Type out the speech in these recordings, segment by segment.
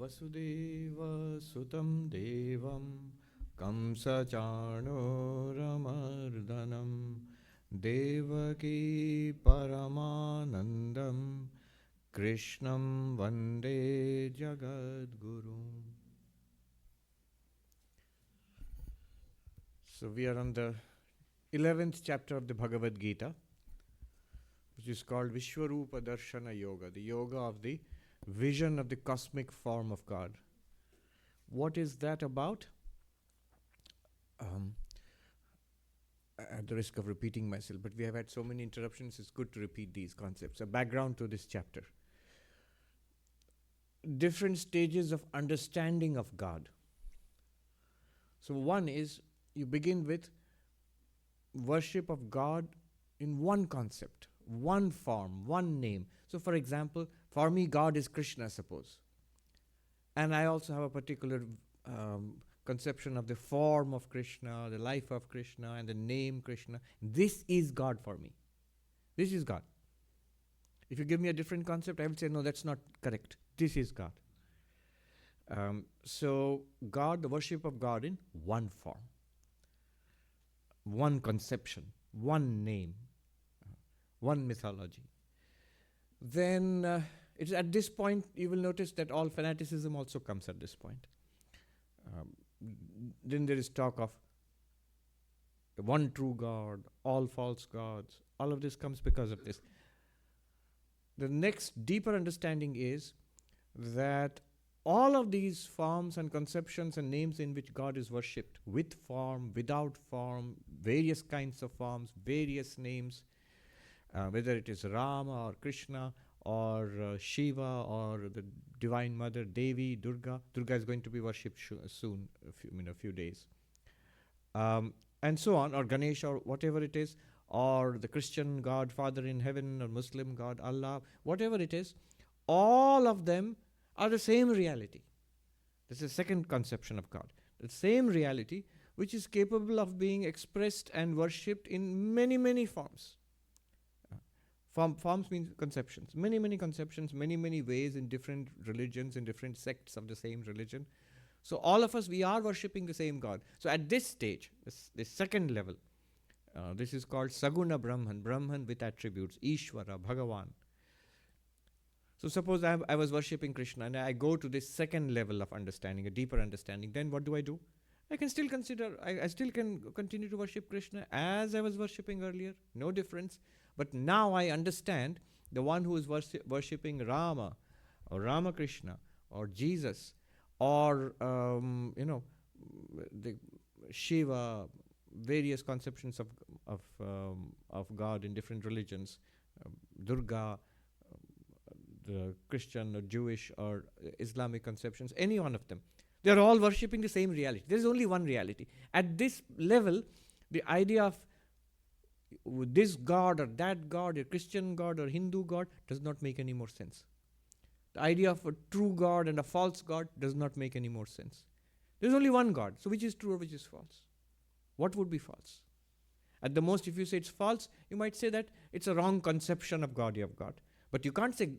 Vasudeva sutam devam kamsacāṇūramardanam devaki paramanandam krishnam vande jagadguru. So we are on the 11th chapter of the Bhagavad Gita, which is called Vishwarupa Darshana Yoga, the yoga of the vision of the cosmic form of God. What is that about? At the risk of repeating myself, but we have had so many interruptions, it's good to repeat these concepts. A background to this chapter. Different stages of understanding of God. So one is, you begin with worship of God in one concept, one form, one name. So for example, for me, God is Krishna, suppose. And I also have a particular conception of the form of Krishna, the life of Krishna, and the name Krishna. This is God for me. This is God. If you give me a different concept, I will say, no, that's not correct. This is God. So God, the worship of God in one form, one conception, one name, one mythology. Then it's at this point you will notice that all fanaticism also comes at this point. Then there is talk of the one true God, all false gods. All of this comes because of this. The next deeper understanding is that all of these forms and conceptions and names in which God is worshipped, with form, without form, various kinds of forms, various names, whether it is Rama or Krishna or Shiva or the Divine Mother, Devi, Durga. Durga is going to be worshipped soon, a few days. And so on, or Ganesha or whatever it is, or the Christian God, Father in heaven, or Muslim God, Allah, whatever it is, all of them are the same reality. This is the second conception of God. The same reality which is capable of being expressed and worshipped in many, many forms. Forms means conceptions. Many, many conceptions, many, many ways in different religions, in different sects of the same religion. So all of us, we are worshipping the same God. So at this stage, this second level, this is called Saguna Brahman, Brahman with attributes, Ishvara, Bhagavan. So suppose I was worshipping Krishna and I go to this second level of understanding, a deeper understanding, then what do? I can still consider, I still can continue to worship Krishna as I was worshipping earlier, no difference. But now I understand the one who is worshipping Rama or Ramakrishna or Jesus or, the Shiva, various conceptions of God in different religions, Durga, the Christian or Jewish or Islamic conceptions, any one of them. They are all worshipping the same reality. There is only one reality. At this level, the idea of this God or that God, a Christian God or Hindu God, does not make any more sense. The idea of a true God and a false God does not make any more sense. There is only one God. So which is true or which is false? What would be false? At the most, if you say it's false, you might say that it's a wrong conception of God you have got. But you can't say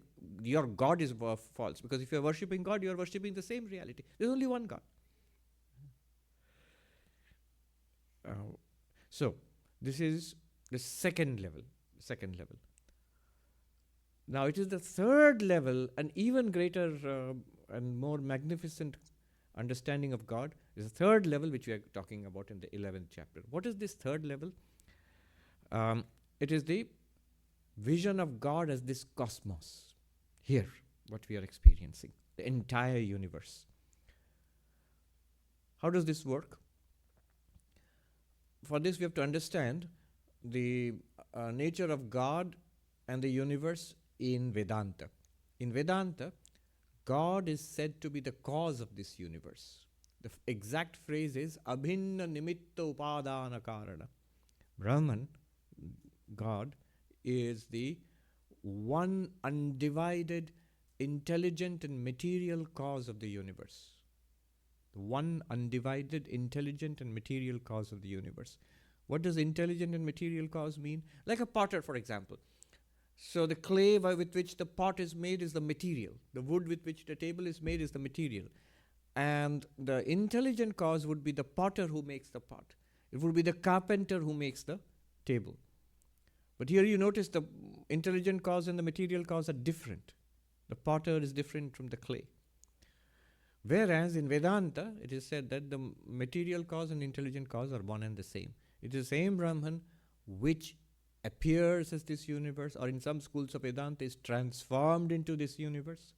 your God is false, because if you are worshipping God, you are worshipping the same reality. There is only one God. So this is the second level. Now it is the third level, an even greater and more magnificent understanding of God is the third level which we are talking about in the 11th chapter. What is this third level? It is the vision of God as this cosmos. Here, what we are experiencing, the entire universe. How does this work? For this we have to understand the nature of God and the universe in Vedanta. In Vedanta, God is said to be the cause of this universe. The exact phrase is abhinna nimitta upadana karana. Brahman, God, is the one undivided, intelligent and material cause of the universe. The one undivided, intelligent and material cause of the universe. What does intelligent and material cause mean? Like a potter, for example. So the clay with which the pot is made is the material. The wood with which the table is made is the material. And the intelligent cause would be the potter who makes the pot. It would be the carpenter who makes the table. But here you notice the intelligent cause and the material cause are different. The potter is different from the clay. Whereas in Vedanta, it is said that the material cause and intelligent cause are one and the same. It is the same Brahman which appears as this universe, or in some schools of Vedanta is transformed into this universe.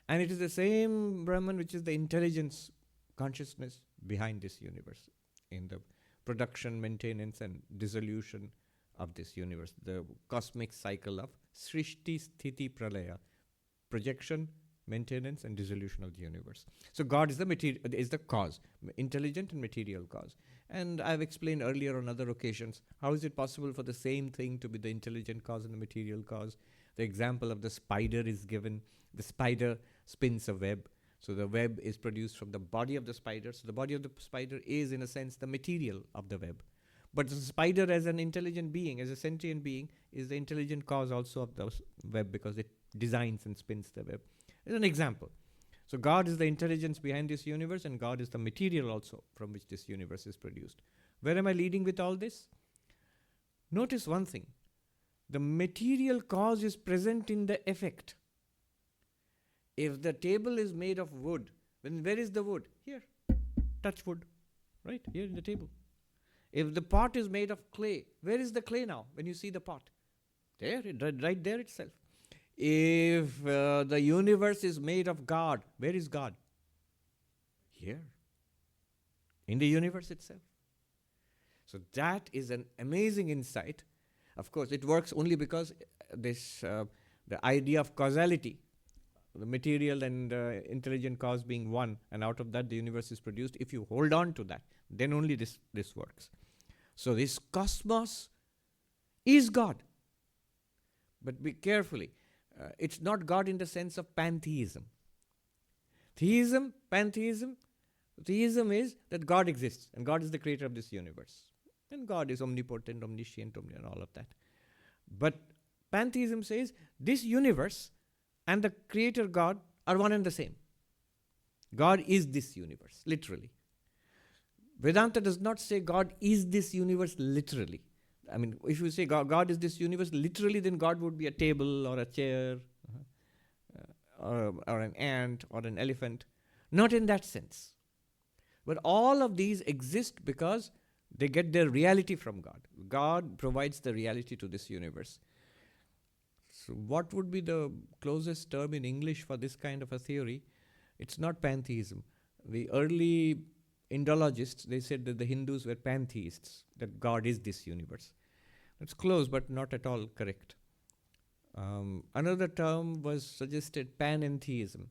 And it is the same Brahman which is the intelligence, consciousness behind this universe, in the production, maintenance and dissolution of this universe, the cosmic cycle of srishti, sthiti, pralaya, projection, maintenance and dissolution of the universe. So God is the cause, intelligent and material cause. And I've explained earlier on other occasions, how is it possible for the same thing to be the intelligent cause and the material cause? The example of the spider is given. The spider spins a web. So the web is produced from the body of the spider. So the body of the spider is, in a sense, the material of the web. But the spider as an intelligent being, as a sentient being, is the intelligent cause also of the web, because it designs and spins the web. It's an example. So God is the intelligence behind this universe, and God is the material also from which this universe is produced. Where am I leading with all this? Notice one thing. The material cause is present in the effect. If the table is made of wood, then where is the wood? Here. Touch wood. Right? Here in the table. If the pot is made of clay, where is the clay now when you see the pot? There, right there itself. If the universe is made of God, where is God? Here. In the universe itself. So that is an amazing insight. Of course, it works only because the idea of causality, the material and intelligent cause being one, and out of that the universe is produced. If you hold on to that, then only this works. So this cosmos is God. But be carefully. It's not God in the sense of pantheism. Pantheism is that God exists, and God is the creator of this universe. And God is omnipotent, omniscient, and all of that. But pantheism says this universe and the creator God are one and the same. God is this universe, literally. Vedanta does not say God is this universe literally. I mean, if you say God is this universe literally, then God would be a table or a chair or an ant or an elephant. Not in that sense. But all of these exist because they get their reality from God. God provides the reality to this universe. So what would be the closest term in English for this kind of a theory? It's not pantheism. The early Indologists, they said that the Hindus were pantheists, that God is this universe. It's close, but not at all correct. Another term was suggested, panentheism.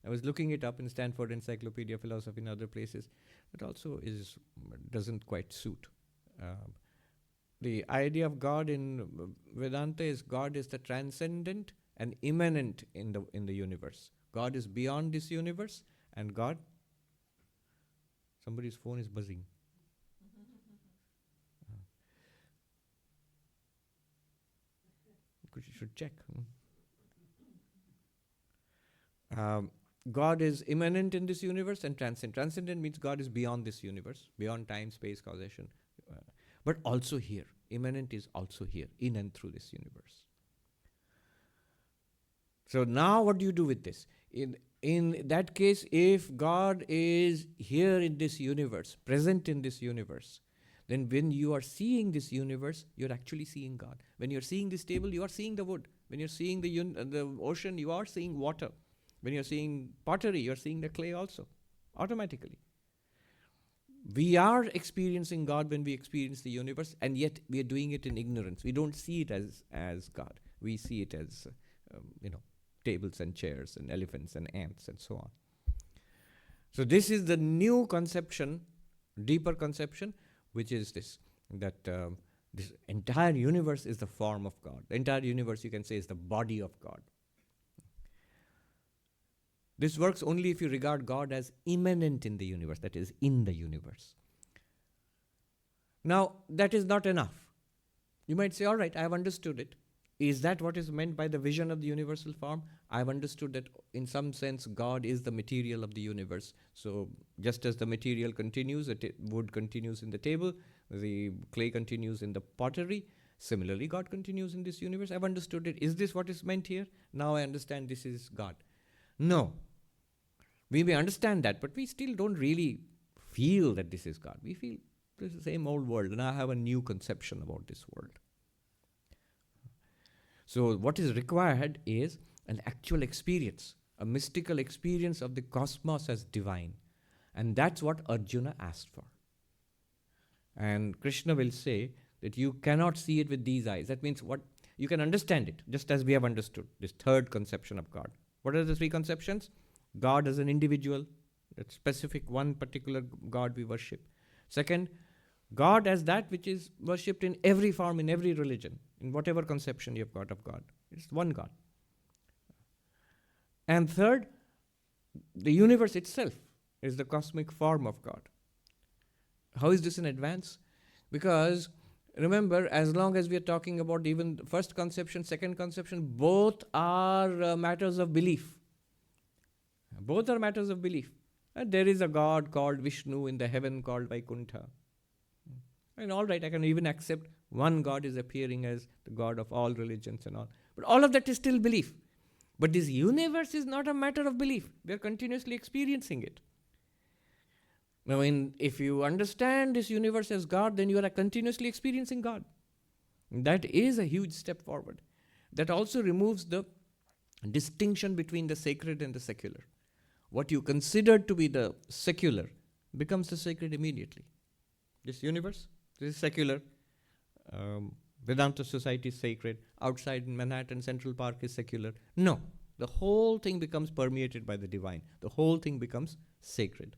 I was looking it up in Stanford Encyclopedia of Philosophy and other places. It also doesn't quite suit. The idea of God in Vedanta is God is the transcendent and immanent in the universe. God is beyond this universe, and God. Somebody's phone is buzzing. You should check. God is immanent in this universe and transcendent. Transcendent means God is beyond this universe, beyond time, space, causation. But also here. Immanent is also here, in and through this universe. So now what do you do with this? In that case, if God is here in this universe, present in this universe, then when you are seeing this universe, you're actually seeing God. When you're seeing this table, you are seeing the wood. When you're seeing the ocean, you are seeing water. When you're seeing pottery, you're seeing the clay also, automatically. We are experiencing God when we experience the universe, and yet we are doing it in ignorance. We don't see it as God. We see it as, tables and chairs and elephants and ants and so on. So this is the new conception, deeper conception, which is this, that this entire universe is the form of God. The entire universe, you can say, is the body of God. This works only if you regard God as immanent in the universe, that is, in the universe. Now, that is not enough. You might say, all right, I have understood it. Is that what is meant by the vision of the universal form? I've understood that in some sense God is the material of the universe. So just as the material continues, wood continues in the table, the clay continues in the pottery, similarly God continues in this universe. I've understood it. Is this what is meant here? Now I understand this is God. No. We may understand that, but we still don't really feel that this is God. We feel this is the same old world, and I have a new conception about this world. So what is required is an actual experience, a mystical experience of the cosmos as divine. And that's what Arjuna asked for. And Krishna will say that you cannot see it with these eyes. That means what? You can understand it, just as we have understood this third conception of God. What are the three conceptions? God as an individual, that specific one particular God we worship. Second, God as that which is worshipped in every form, in every religion, in whatever conception you have got of God. It's one God. And third, the universe itself is the cosmic form of God. How is this in advance? Because remember, as long as we are talking about even first conception, second conception, both are matters of belief. Both are matters of belief. And there is a God called Vishnu in the heaven called Vaikuntha. And all right, I can even accept one God is appearing as the God of all religions and all. But all of that is still belief. But this universe is not a matter of belief. We are continuously experiencing it. Now, if you understand this universe as God, then you are continuously experiencing God. That is a huge step forward. That also removes the distinction between the sacred and the secular. What you considered to be the secular becomes the sacred immediately. This universe, this is secular. Vedanta society is sacred. Outside Manhattan Central Park is secular. No, the whole thing becomes permeated by the divine. The whole thing becomes sacred.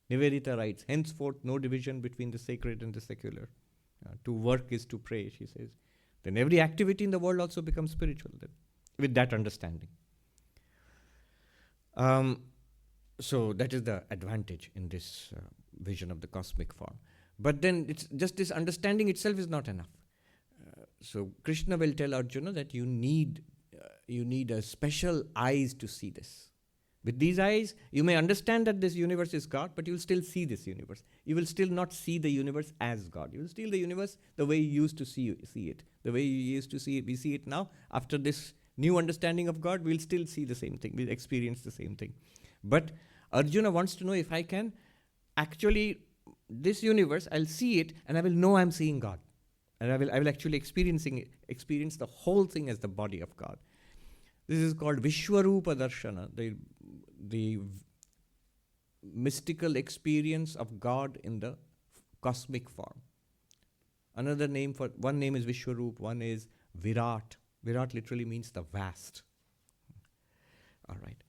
Nivedita writes, henceforth no division between the sacred and the secular. To work is to pray, she says. Then every activity in the world also becomes spiritual then, with that understanding. So that is the advantage in this vision of the cosmic form. But then it's just this understanding itself is not enough. So Krishna will tell Arjuna that you need a special eyes to see this. With these eyes, you may understand that this universe is God, but you will still see this universe. You will still not see the universe as God. You will see the universe the way you used to see it. The way you used to see it, we see it now. After this new understanding of God, we'll still see the same thing. We'll experience the same thing. But Arjuna wants to know if I can actually, this universe, I'll see it and I will know I'm seeing God. And I will actually experience the whole thing as the body of God. This is called Vishwarupa Darshana, the mystical experience of God in the cosmic form. Another name for, one name is Vishwarup, one is Virat. Virat literally means the vast. All right.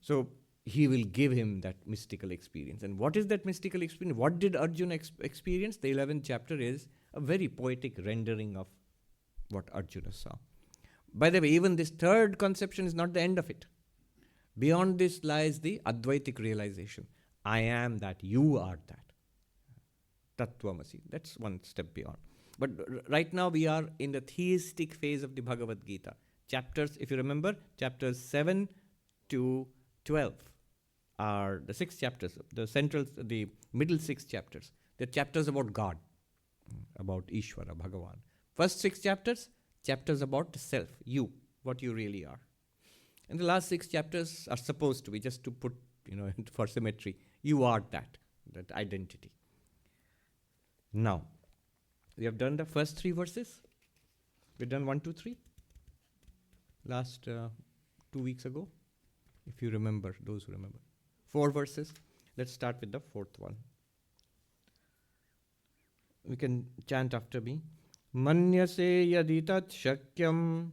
So he will give him that mystical experience. And what is that mystical experience? What did Arjuna experience? The 11th chapter is a very poetic rendering of what Arjuna saw. By the way, even this third conception is not the end of it. Beyond this lies the Advaitic realization. I am that, you are that. Tattvamasi. That's one step beyond. But right now we are in the theistic phase of the Bhagavad Gita. Chapters, if you remember, chapters 7 to 12 are the 6 chapters, the middle 6 chapters. They're chapters about God, about Ishvara, Bhagavan. First 6 chapters about the self, you, what you really are. And the last 6 chapters are supposed to be, just to put, for symmetry, you are that identity. Now, we have done the first 3 verses. We've done 1, 2, 3. Last 2 weeks ago, if you remember, those who remember. 4 verses. Let's start with the 4th one. We can chant after me. Manyase yaditat shakyam,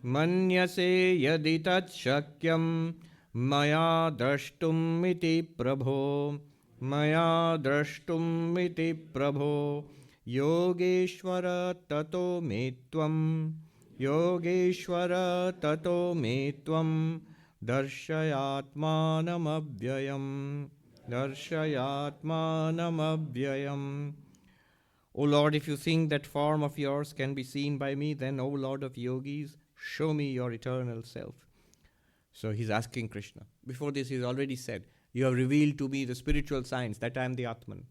manyase yaditat shakyam, maya drashtum iti prabho, maya drashtum iti prabho, yogeshwara tato me tvam, yogeshwara tato me tvam, darshayatmanam abhyayam, darshayatmanam abhyayam. O Lord, if you think that form of yours can be seen by me, then, O Lord of yogis, show me your eternal self. So he's asking Krishna. Before this, he's already said, you have revealed to me the spiritual science that I am the Atman.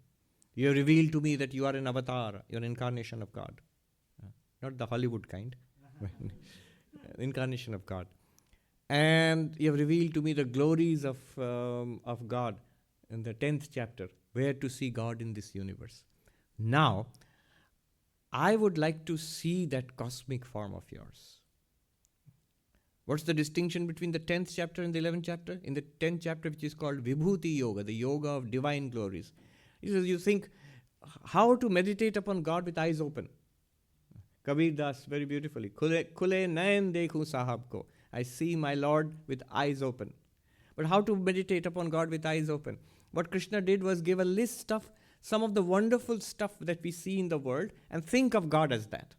You have revealed to me that you are an avatar, you're an incarnation of God. Not the Hollywood kind. Incarnation of God. And you have revealed to me the glories of God in the 10th chapter, where to see God in this universe. Now, I would like to see that cosmic form of yours. What's the distinction between the 10th chapter and the 11th chapter? In the 10th chapter, which is called Vibhuti Yoga, the yoga of divine glories. He says, you think how to meditate upon God with eyes open. Kabir Das very beautifully, Khule nayan dekhu sahab ko. I see my Lord with eyes open. But how to meditate upon God with eyes open? What Krishna did was give a list of some of the wonderful stuff that we see in the world and think of God as that.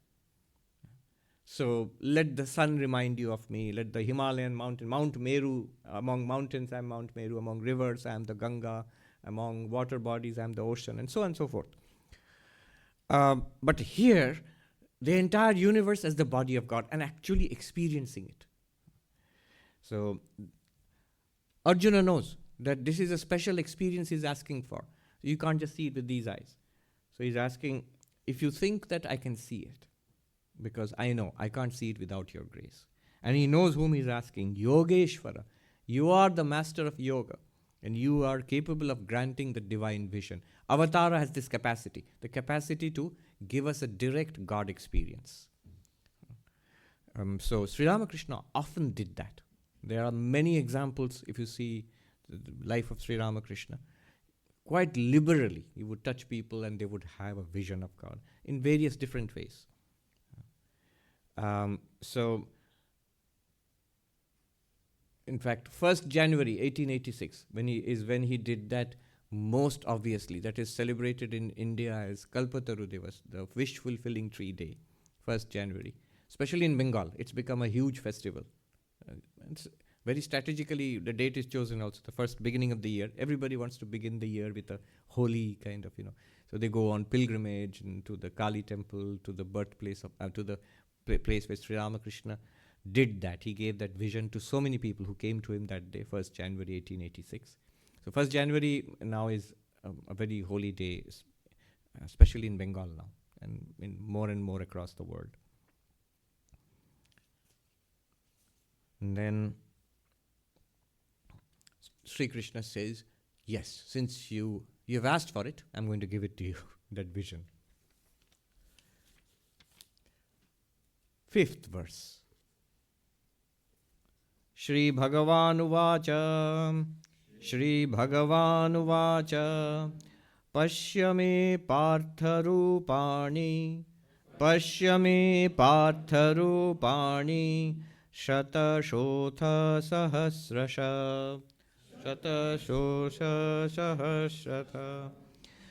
So let the sun remind you of me. Let the Himalayan mountain, Mount Meru, among mountains I am Mount Meru, among rivers I am the Ganga, among water bodies I am the ocean, and so on and so forth. But here, the entire universe as the body of God and actually experiencing it. So Arjuna knows that this is a special experience he's asking for. You can't just see it with these eyes. So he's asking, if you think that I can see it, because I know I can't see it without your grace. And he knows whom he's asking. Yogeshwara, you are the master of yoga, and you are capable of granting the divine vision. Avatara has this capacity, the capacity to give us a direct God experience. So Sri Ramakrishna often did that. There are many examples, if you see the life of Sri Ramakrishna. Quite liberally, he would touch people and they would have a vision of God in various different ways. So, in fact, 1st January 1886, when he did that most obviously. That is celebrated in India as Kalpataru Divas, the wish-fulfilling tree day, 1st January. Especially in Bengal, it's become a huge festival. It's very strategically, the date is chosen also, the first beginning of the year. Everybody wants to begin the year with a holy kind of, So they go on pilgrimage to the Kali temple, to the birthplace of, to the place where Sri Ramakrishna did that. He gave that vision to so many people who came to him that day, 1st January 1886. So 1st January now is a very holy day, especially in Bengal now, and more across the world. And then Sri Krishna says, yes, since you have asked for it, I'm going to give it to you, that vision. 5th verse. śhrī-bhagavān uvācha, śhrī-bhagavān uvācha, paśhya me pārtha rūpāṇi, paśhya me pārtha rūpāṇi, śhataśho sahasraśhaḥnānā-vidhāni, śhataśho sahasraśhaḥnānā-vidhāni,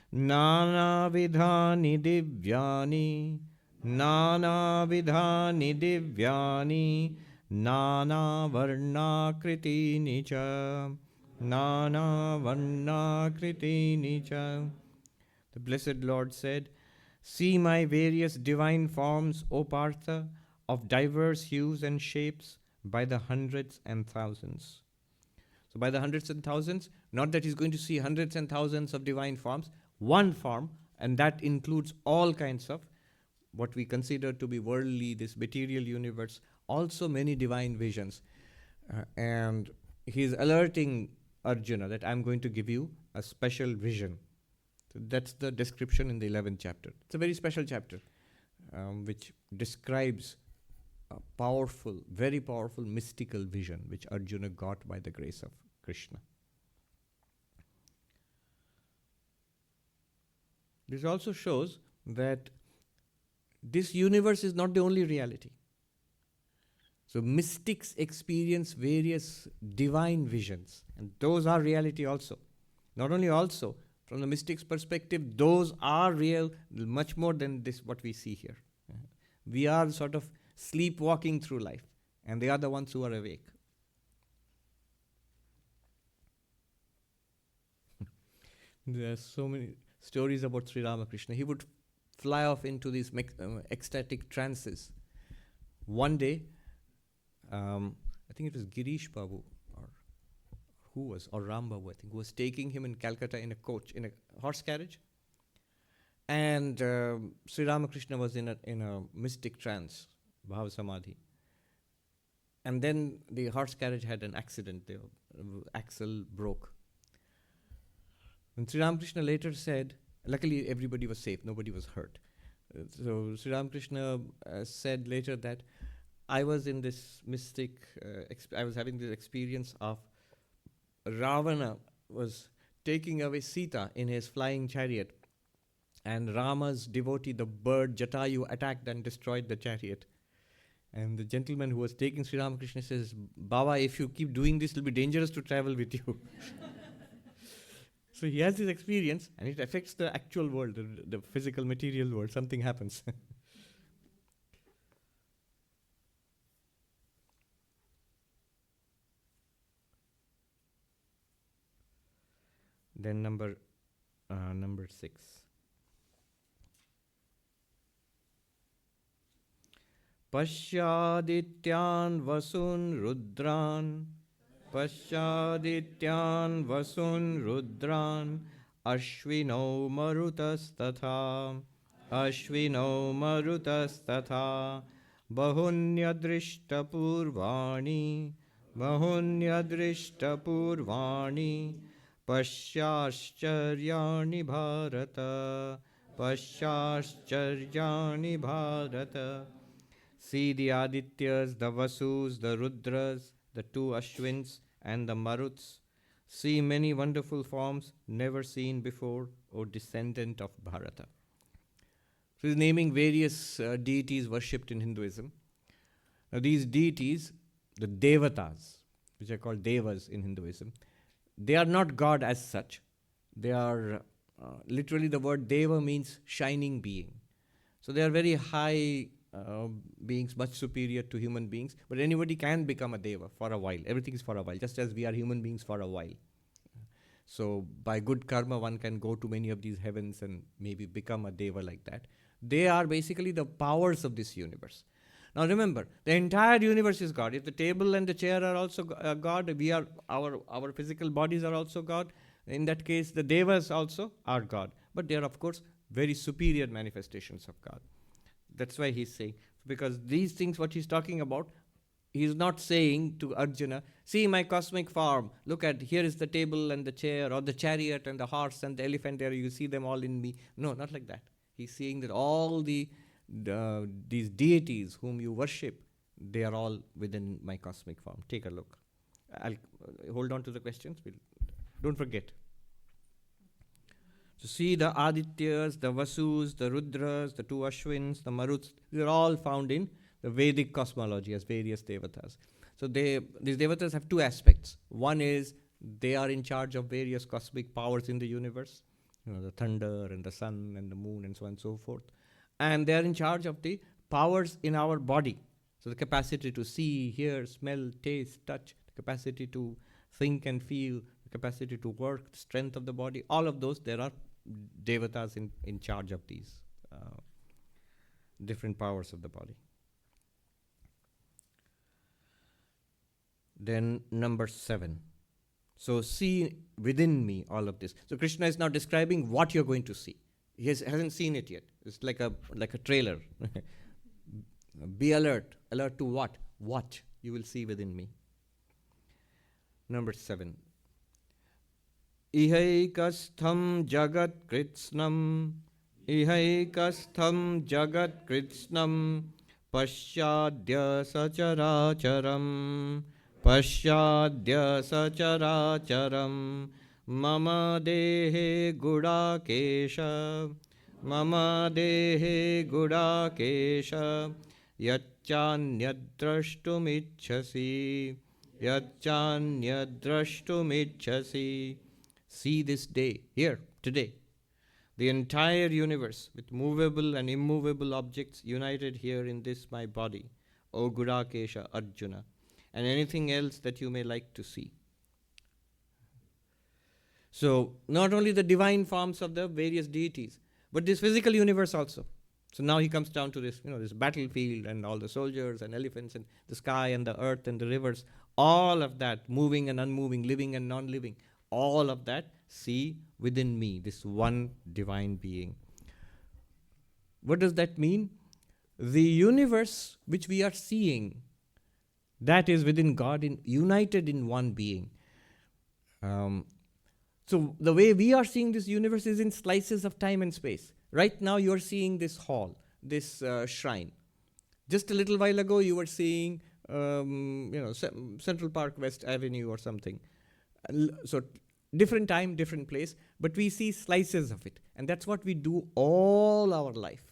nānā-vidhāni divyāni, nānā-vidhāni divyāni, nānā-varṇākṛitīni ca, nānā-varṇākṛitīni ca. The blessed Lord said, see my various divine forms, O Partha, of diverse hues and shapes by the hundreds and thousands. So by the hundreds and thousands, not that he's going to see hundreds and thousands of divine forms, one form, and that includes all kinds of what we consider to be worldly, this material universe, also many divine visions. And he's alerting Arjuna that I'm going to give you a special vision. So that's the description in the 11th chapter. It's a very special chapter, which describes a powerful, very powerful mystical vision which Arjuna got by the grace of Krishna. This also shows that this universe is not the only reality. So mystics experience various divine visions, and those are reality also. Not only also, from the mystic's perspective, those are real much more than this what we see here. We are sort of sleepwalking through life, and they are the ones who are awake. There are so many stories about Sri Ramakrishna. He would fly off into these ecstatic trances. One day, I think it was Girish Babu or Ram Babu, I think, who was taking him in Calcutta in a coach, in a horse carriage. And Sri Ramakrishna was in a mystic trance, Bhava Samadhi. And then the horse carriage had an accident. The axle broke. And Sri Ramakrishna later said, luckily everybody was safe, nobody was hurt. So Sri Ramakrishna said later that I was in this mystic, I was having this experience of Ravana was taking away Sita in his flying chariot, and Rama's devotee, the bird Jatayu, attacked and destroyed the chariot. And the gentleman who was taking Sri Ramakrishna says, Baba, if you keep doing this, it will be dangerous to travel with you. So he has this experience, and it affects the actual world, the physical material world. Something happens. Then number 6. Paśhyādityān vasūn rudrān. Paśhyādityān vasūn rudrān. Aśhvinau marutas tatha. Adṛiṣhṭa-pūrvāṇi. paśhyāśhcharyāṇi bhārata. paśhyāśhcharyāṇi bhārata. See the Adityas, the vasus, the rudras, the 2 Ashwins, and the maruts. See many wonderful forms never seen before, O descendant of Bharata. So he's naming various deities worshipped in Hinduism. Now these deities, the devatas, which are called devas in Hinduism, they are not God as such. They are, literally the word deva means shining being. So they are very high beings, much superior to human beings. But anybody can become a deva for a while. Everything is for a while, just as we are human beings for a while. So by good karma, one can go to many of these heavens and maybe become a deva like that. They are basically the powers of this universe. Now remember, the entire universe is God. If the table and the chair are also God, we are our physical bodies are also God. In that case, the devas also are God. But they are, of course, very superior manifestations of God. That's why he's saying, because these things what he's talking about, he's not saying to Arjuna, see my cosmic form, look at, here is the table and the chair, or the chariot and the horse and the elephant there, you see them all in me. No, not like that. He's saying that all these deities whom you worship, they are all within my cosmic form. Take a look. I'll hold on to the questions. Don't forget. So see the Adityas, the Vasus, the Rudras, the 2 Ashwins, the Maruts, they're all found in the Vedic cosmology as various devatas. So these devatas have 2 aspects. One is they are in charge of various cosmic powers in the universe, the thunder and the sun and the moon and so on and so forth. And they are in charge of the powers in our body. So the capacity to see, hear, smell, taste, touch, the capacity to think and feel, the capacity to work, the strength of the body, all of those, there are devatas in charge of these different powers of the body. Then number 7. So see within me all of this. So Krishna is now describing what you're going to see. He hasn't seen it yet. It's like a trailer. Be alert. Alert to what? Watch. You will see within me. Number 7. Ihaikastham jagat kritsnam. Ihaikastham jagat kritsnam. Paśhyadya sacharacharam. Paśhyadya sacharacharam. Mama dehe gudakesha. Mama dehe gudakesha. Yacchānyadrashtumicchasi. Yacchānyadrashtumicchasi. See this day, here, today. The entire universe with movable and immovable objects united here in this my body, O Gudakesha Arjuna, and anything else that you may like to see. So, not only the divine forms of the various deities, but this physical universe also. So now he comes down to this, this battlefield and all the soldiers and elephants and the sky and the earth and the rivers, all of that, moving and unmoving, living and non-living, all of that, see within me, this one divine being. What does that mean? The universe which we are seeing, that is within God, united in one being. So the way we are seeing this universe is in slices of time and space. Right now you are seeing this hall, this shrine. Just a little while ago you were seeing, Central Park West Avenue or something. So different time, different place, but we see slices of it. And that's what we do all our life.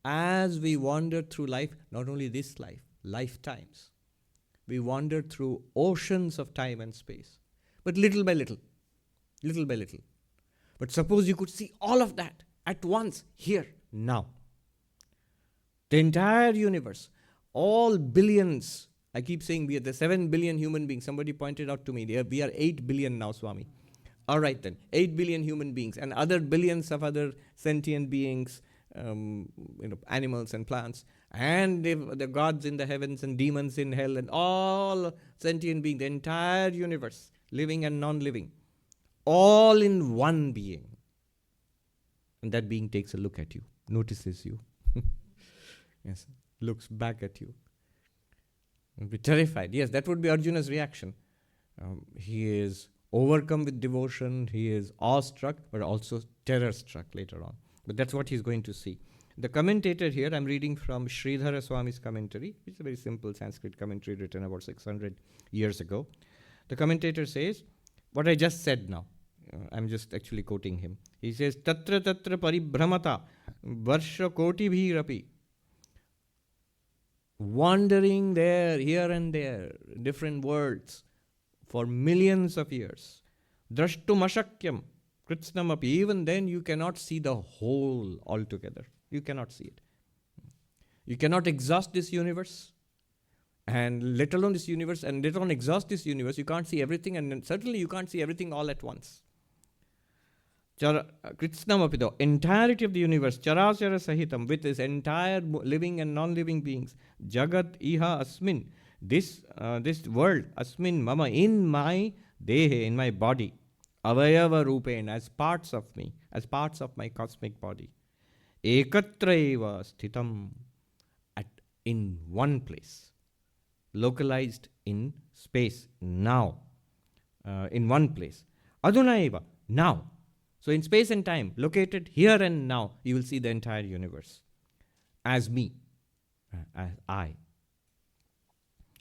As we wander through life, not only this life, lifetimes, we wander through oceans of time and space. But little by little, little by little. But suppose you could see all of that at once, here, now. The entire universe, all billions. I keep saying we are the 7 billion human beings. Somebody pointed out to me, we are 8 billion now, Swami. All right then, 8 billion human beings and other billions of other sentient beings, animals and plants, and the gods in the heavens and demons in hell and all sentient beings, the entire universe, living and non-living, all in one being. And that being takes a look at you, notices you. Yes, looks back at you. You'll be terrified. Yes, that would be Arjuna's reaction. He is overcome with devotion, he is awestruck, but also terror-struck later on. But that's what he's going to see. The commentator here, I'm reading from Sridhara Swami's commentary. It's a very simple Sanskrit commentary written about 600 years ago. The commentator says, what I just said now, I'm just actually quoting him. He says, Tatra tatra paribhramata varsha koti bhirapi. Wandering there, here and there, different worlds, for millions of years. Drashtumashakyam kritsnamapi. Even then you cannot see the whole altogether. You cannot see it. You cannot exhaust this universe, and let alone this universe, and let alone exhaust this universe. You can't see everything, and certainly you can't see everything all at once. Kritsnamapi, the entirety of the universe, charācara sahitam, with its entire living and non-living beings. Jagat iha asmin, this world, asmin mama, in my dehe, in my body, avayava rupen, as parts of me, as parts of my cosmic body. Ekatra eva sthitam, in one place, localized in space, now, in one place. Aduna eva, now. So in space and time, located here and now, you will see the entire universe as me, as I.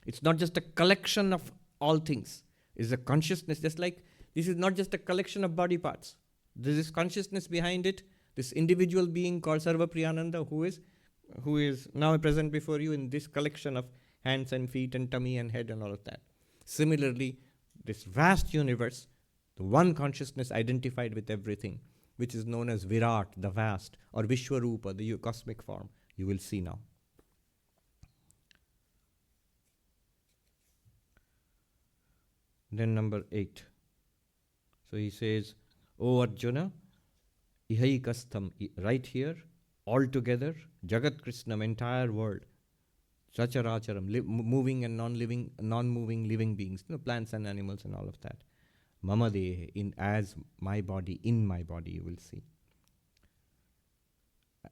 It's not just a collection of all things. It's a consciousness, just like this is not just a collection of body parts. There is consciousness behind it, this individual being called Sarvapriyananda, who is now present before you in this collection of hands and feet and tummy and head and all of that. Similarly, this vast universe, the one consciousness identified with everything, which is known as Virat, the vast, or Vishwarupa, the cosmic form, you will see now. Then number 8. So he says, O Arjuna, ihaikastham, right here, all together, Jagat Krishnam, entire world, Sacharacharam, moving and non-living, non-moving living beings, plants and animals and all of that. Mama dehe, in as my body, in my body, you will see.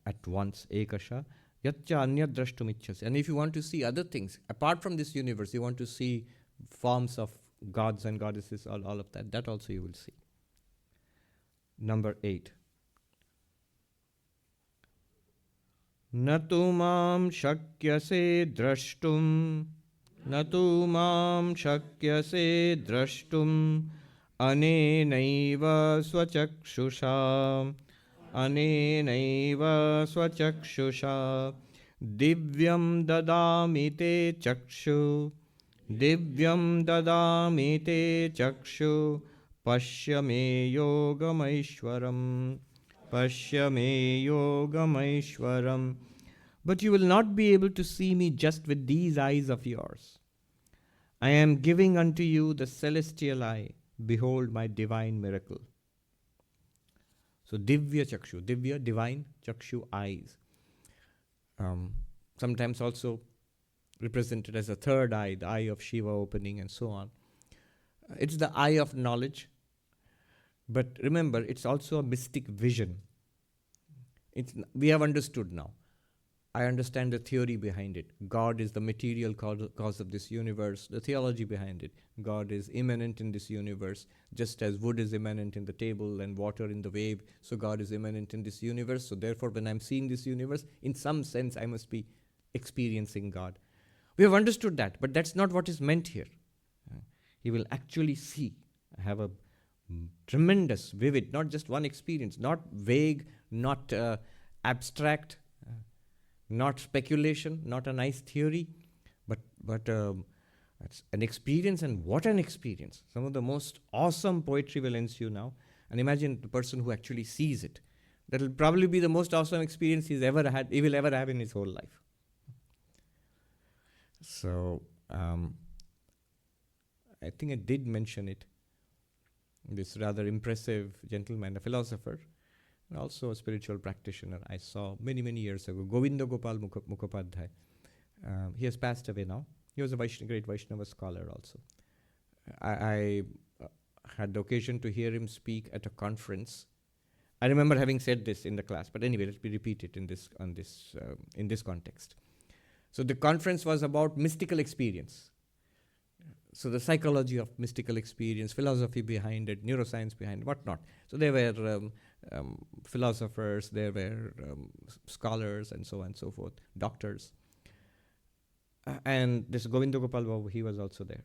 At once, ekasha, yatcha anyad drashtumichhasi. And if you want to see other things, apart from this universe, you want to see forms of gods and goddesses, all of that also you will see. Number 8. Natu mam shakyase drashtum, natu mam shakyase drashtum, anenaiva swachakshusha, anenaiva swachakshusha, divyam dadami te chakshu, divyam dadami te chakshu, paśhya me yogamaishwaram, paśhya me yogamaishwaram. But you will not be able to see me just with these eyes of yours. I am giving unto you the celestial eye. Behold my divine miracle. So divya chakshu, divya, divine, chakshu, eyes. sometimes also represented as a third eye, the eye of Shiva opening and so on. It's the eye of knowledge, but remember, it's also a mystic vision. We have understood now. I understand the theory behind it. God is the material cause of this universe, the theology behind it. God is immanent in this universe, just as wood is immanent in the table and water in the wave. So God is immanent in this universe. So therefore, when I'm seeing this universe, in some sense, I must be experiencing God. We have understood that, but that's not what is meant here. He will actually see, have a tremendous, vivid, not just one experience, not vague, not abstract, not speculation, not a nice theory, but it's an experience, and what an experience. Some of the most awesome poetry will ensue now. And imagine the person who actually sees it. That will probably be the most awesome experience he will ever have in his whole life. So, I think I did mention it. This rather impressive gentleman, a philosopher, and also a spiritual practitioner I saw many, many years ago, Govinda Gopal Mukhopadhyay. He has passed away now. He was a great Vaishnava scholar also. I had the occasion to hear him speak at a conference. I remember having said this in the class, but anyway, let me repeat it in this context. So the conference was about mystical experience. So the psychology of mystical experience, philosophy behind it, neuroscience behind it, whatnot. So there were philosophers, there were scholars, and so on and so forth, doctors. And this Govinda Gopal Babu, he was also there.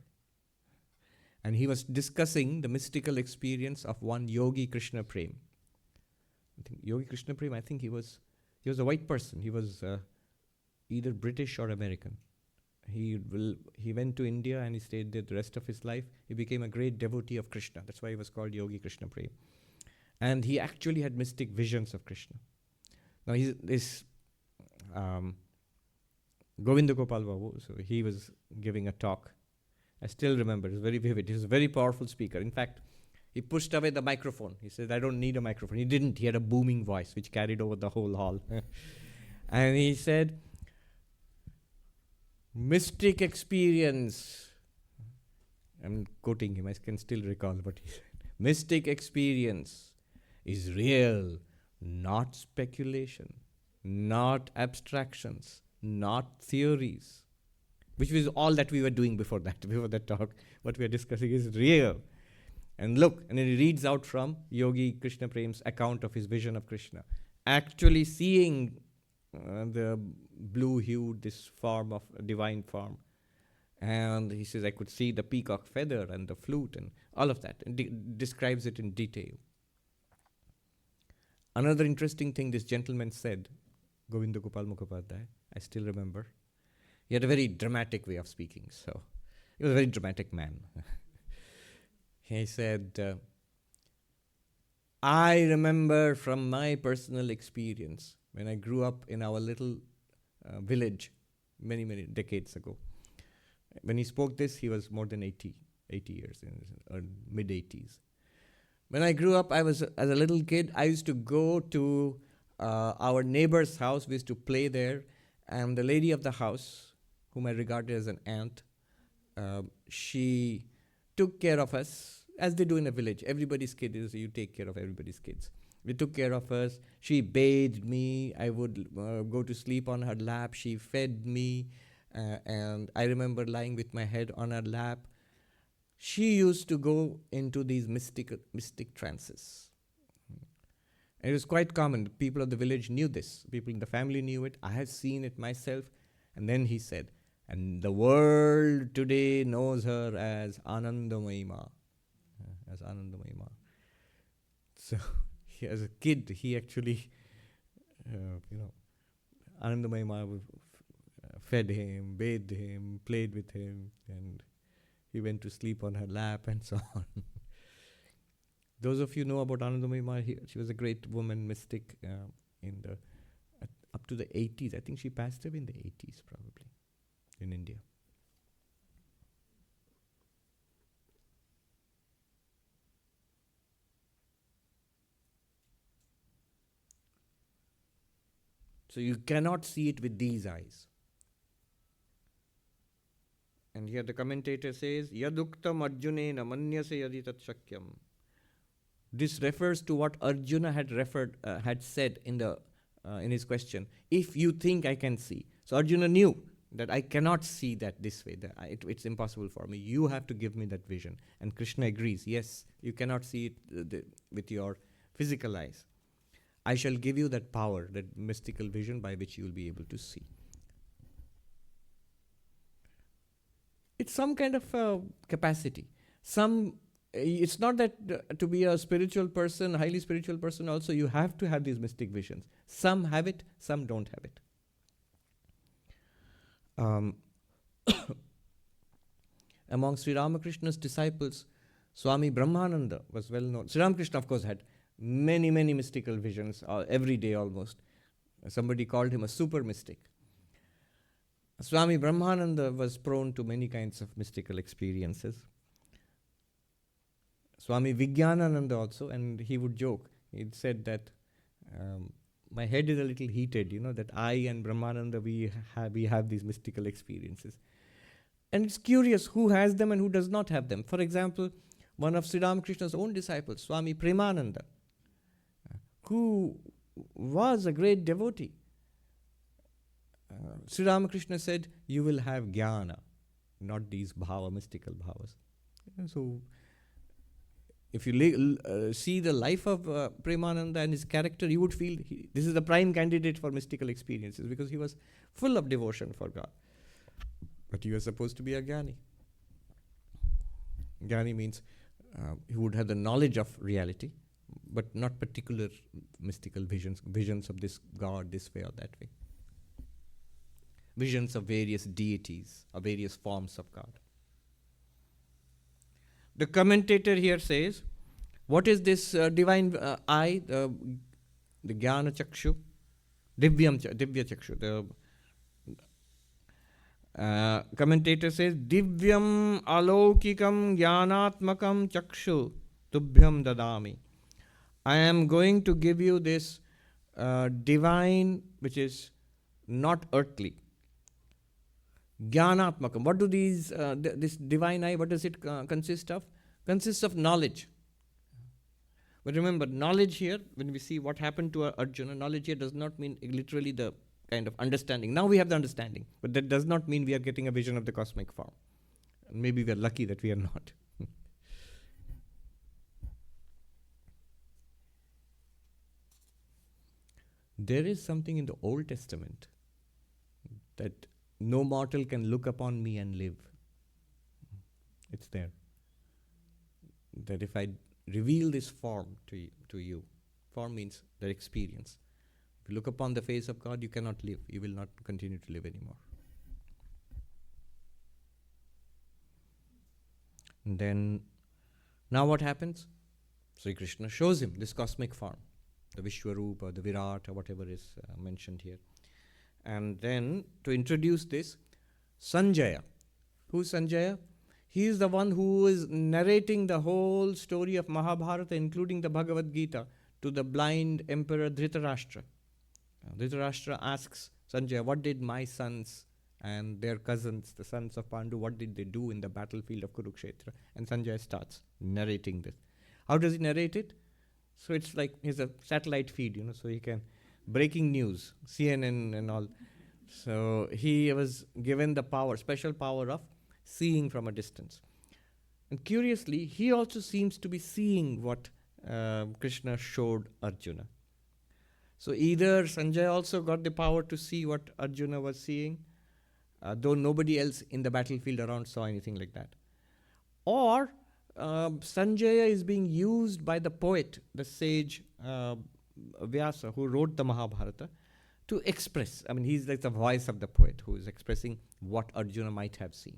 And he was discussing the mystical experience of one Yogi Krishna Prem. I think Yogi Krishna Prem, I think he was a white person. He was either British or American. He went to India and he stayed there the rest of his life. He became a great devotee of Krishna. That's why he was called Yogi Krishna Prem. And he actually had mystic visions of Krishna. Now this Govinda Gopal Babu, so he was giving a talk. I still remember, it was very vivid. He was a very powerful speaker. In fact, he pushed away the microphone. He said, I don't need a microphone. He didn't. He had a booming voice which carried over the whole hall. And he said, mystic experience. I'm quoting him, I can still recall what he said. Mystic experience is real, not speculation, not abstractions, not theories. Which was all that we were doing before that talk. What we are discussing is real. And look, and then he reads out from Yogi Krishna Prem's account of his vision of Krishna. Actually seeing the blue-hued, this form of a divine form. And he says, I could see the peacock feather and the flute and all of that. And describes it in detail. Another interesting thing this gentleman said, Govinda Gopal Mukhopadhyay, I still remember. He had a very dramatic way of speaking. So he was a very dramatic man. He said, I remember from my personal experience when I grew up in our little village many, many decades ago. When he spoke this, he was more than 80 years, or mid-80s. When I grew up, as a little kid, I used to go to our neighbor's house. We used to play there. And the lady of the house, whom I regarded as an aunt, she took care of us, as they do in a village. Everybody's kid is, you take care of everybody's kids. They took care of us. She bathed me. I would go to sleep on her lap. She fed me. And I remember lying with my head on her lap. She used to go into these mystic trances. And it was quite common. The people of the village knew this. People in the family knew it. I had seen it myself. And then he said, and the world today knows her as Anandamayima. As Anandamayima. So, as a kid, he actually, Anandamayima fed him, bathed him, played with him, and he went to sleep on her lap and so on. Those of you know about Anandamayima, she was a great woman, mystic, up to the 80s. I think she passed away in the 80s probably, in India. So you cannot see it with these eyes. And here the commentator says, Yaduktam Arjunena manyase yadi tat shakyam. This refers to what Arjuna had said in his question. If you think I can see. So Arjuna knew that I cannot see that this way. It's impossible for me. You have to give me that vision. And Krishna agrees. Yes, you cannot see it with your physical eyes. I shall give you that power, that mystical vision by which you will be able to see. It's some kind of capacity. It's not that to be a spiritual person, highly spiritual person also, you have to have these mystic visions. Some have it, some don't have it. Among Sri Ramakrishna's disciples, Swami Brahmananda was well known. Sri Ramakrishna, of course, had many, many mystical visions every day almost. Somebody called him a super mystic. Swami Brahmananda was prone to many kinds of mystical experiences. Swami Vijnanananda also, and he would joke. He'd said that my head is a little heated, that I and Brahmananda, we have these mystical experiences. And it's curious who has them and who does not have them. For example, one of Sri Ramakrishna's own disciples, Swami Premananda, who was a great devotee. Sri Ramakrishna said, you will have jnana, not these mystical bhavas. So, if you see the life of Premananda and his character, you would feel this is the prime candidate for mystical experiences because he was full of devotion for God. But he was supposed to be a jnani. Jnani means he would have the knowledge of reality, but not particular mystical visions of this God this way or that way. Visions of various deities, of various forms of God. The commentator here says, what is this divine eye, the jnana chakshu, divya chakshu. The commentator says, divyam alaukikam jnanatmakam chakshu tubhyam dadami. I am going to give you this divine, which is not earthly. Jnanatmakam. What do this divine eye, what does it consist of? Consists of knowledge. But remember, knowledge here, when we see what happened to Arjuna, knowledge here does not mean literally the kind of understanding. Now we have the understanding, but that does not mean we are getting a vision of the cosmic form. Maybe we are lucky that we are not. There is something in the Old Testament that no mortal can look upon me and live. It's there. That if I reveal this form to you, form means the experience. If you look upon the face of God, you cannot live. You will not continue to live anymore. And then, now what happens? Sri Krishna shows him this cosmic form, the Vishwarupa, the Virata, whatever is mentioned here. And then, to introduce this, Sanjaya. Who's Sanjaya? He is the one who is narrating the whole story of Mahabharata, including the Bhagavad Gita, to the blind emperor Dhritarashtra. Dhritarashtra asks Sanjaya, what did my sons and their cousins, the sons of Pandu, what did they do in the battlefield of Kurukshetra? And Sanjaya starts narrating this. How does he narrate it? So it's like he's a satellite feed, so he can breaking news, CNN and all. So he was given the power, special power of seeing from a distance. And curiously, he also seems to be seeing what Krishna showed Arjuna. So either Sanjaya also got the power to see what Arjuna was seeing, though nobody else in the battlefield around saw anything like that. Or Sanjaya is being used by the poet, the sage Vyasa, who wrote the Mahabharata, to express. I mean, he's like the voice of the poet who is expressing what Arjuna might have seen.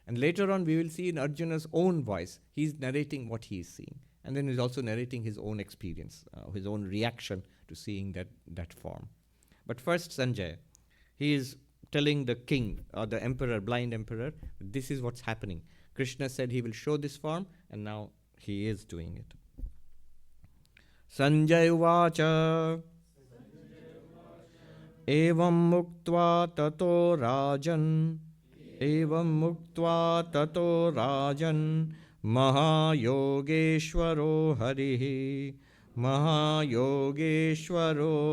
And later on, we will see in Arjuna's own voice, he's narrating what he is seeing. And then he's also narrating his own experience, his own reaction to seeing that form. But first, Sanjaya, he is telling the king, or the emperor, blind emperor, this is what's happening. Krishna said he will show this form, and now he is doing it. Sanjaya uvācha evam muktva tato rajan mahayogeshwaro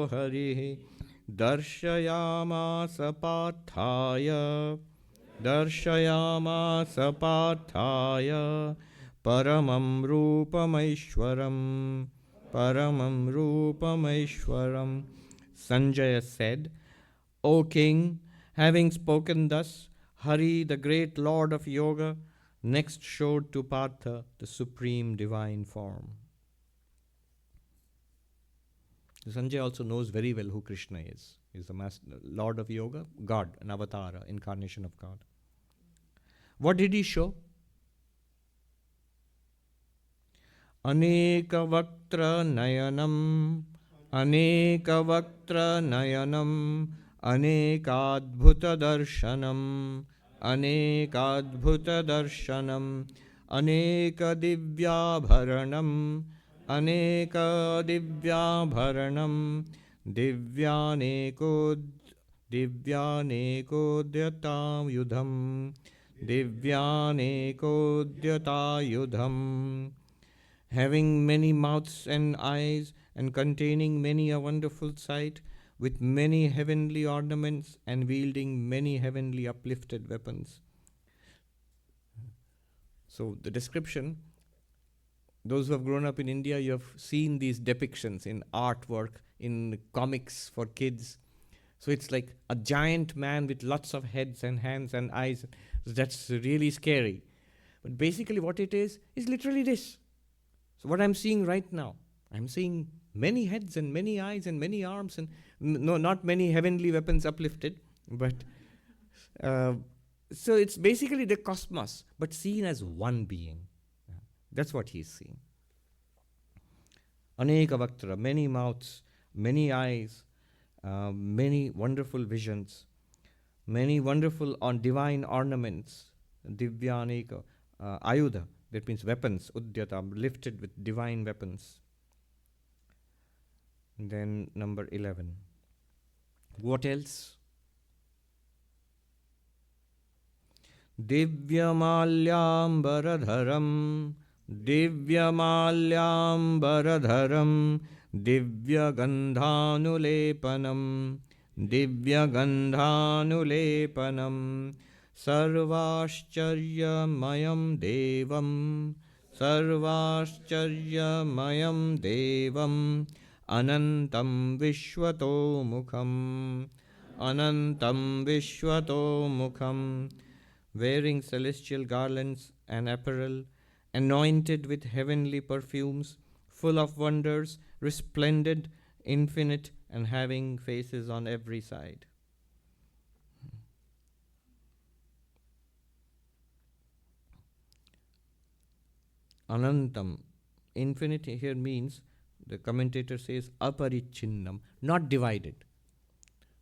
harihi darshayamasa parthaya paramam rūpamaishwaram. Sanjaya said, O king, having spoken thus, Hari, the great lord of yoga, next showed to Partha the supreme divine form. Sanjaya also knows very well who Krishna is. He is the master, lord of yoga, God, an avatara, incarnation of God. What did he show? Anekavaktra nayanam, anekadbhuta darshanam, anekadivyabharanam, divyanekodhyatayudham, having many mouths and eyes, and containing many a wonderful sight, with many heavenly ornaments, and wielding many heavenly uplifted weapons. So the description, those who have grown up in India, you have seen these depictions in artwork, in comics for kids. So it's like a giant man with lots of heads and hands and eyes. That's really scary. But basically what it is literally this. So what I'm seeing right now, I'm seeing many heads and many eyes and many arms and no, not many heavenly weapons uplifted, but so it's basically the cosmos, but seen as one being. That's what he's seeing. Aneka vaktra, many mouths, many eyes, many wonderful visions, many wonderful divine ornaments, divyāni, ayudha, that means weapons, udyata, lifted with divine weapons. And then number 11. What else? Divyamalyambaradharam, divyagandhanulepanam, sarvāścaryamayam devam, anantam vishvato mukham, wearing celestial garlands and apparel, anointed with heavenly perfumes, full of wonders, resplendent, infinite, and having faces on every side. Anantam, infinite here means, the commentator says, aparichinnam, not divided.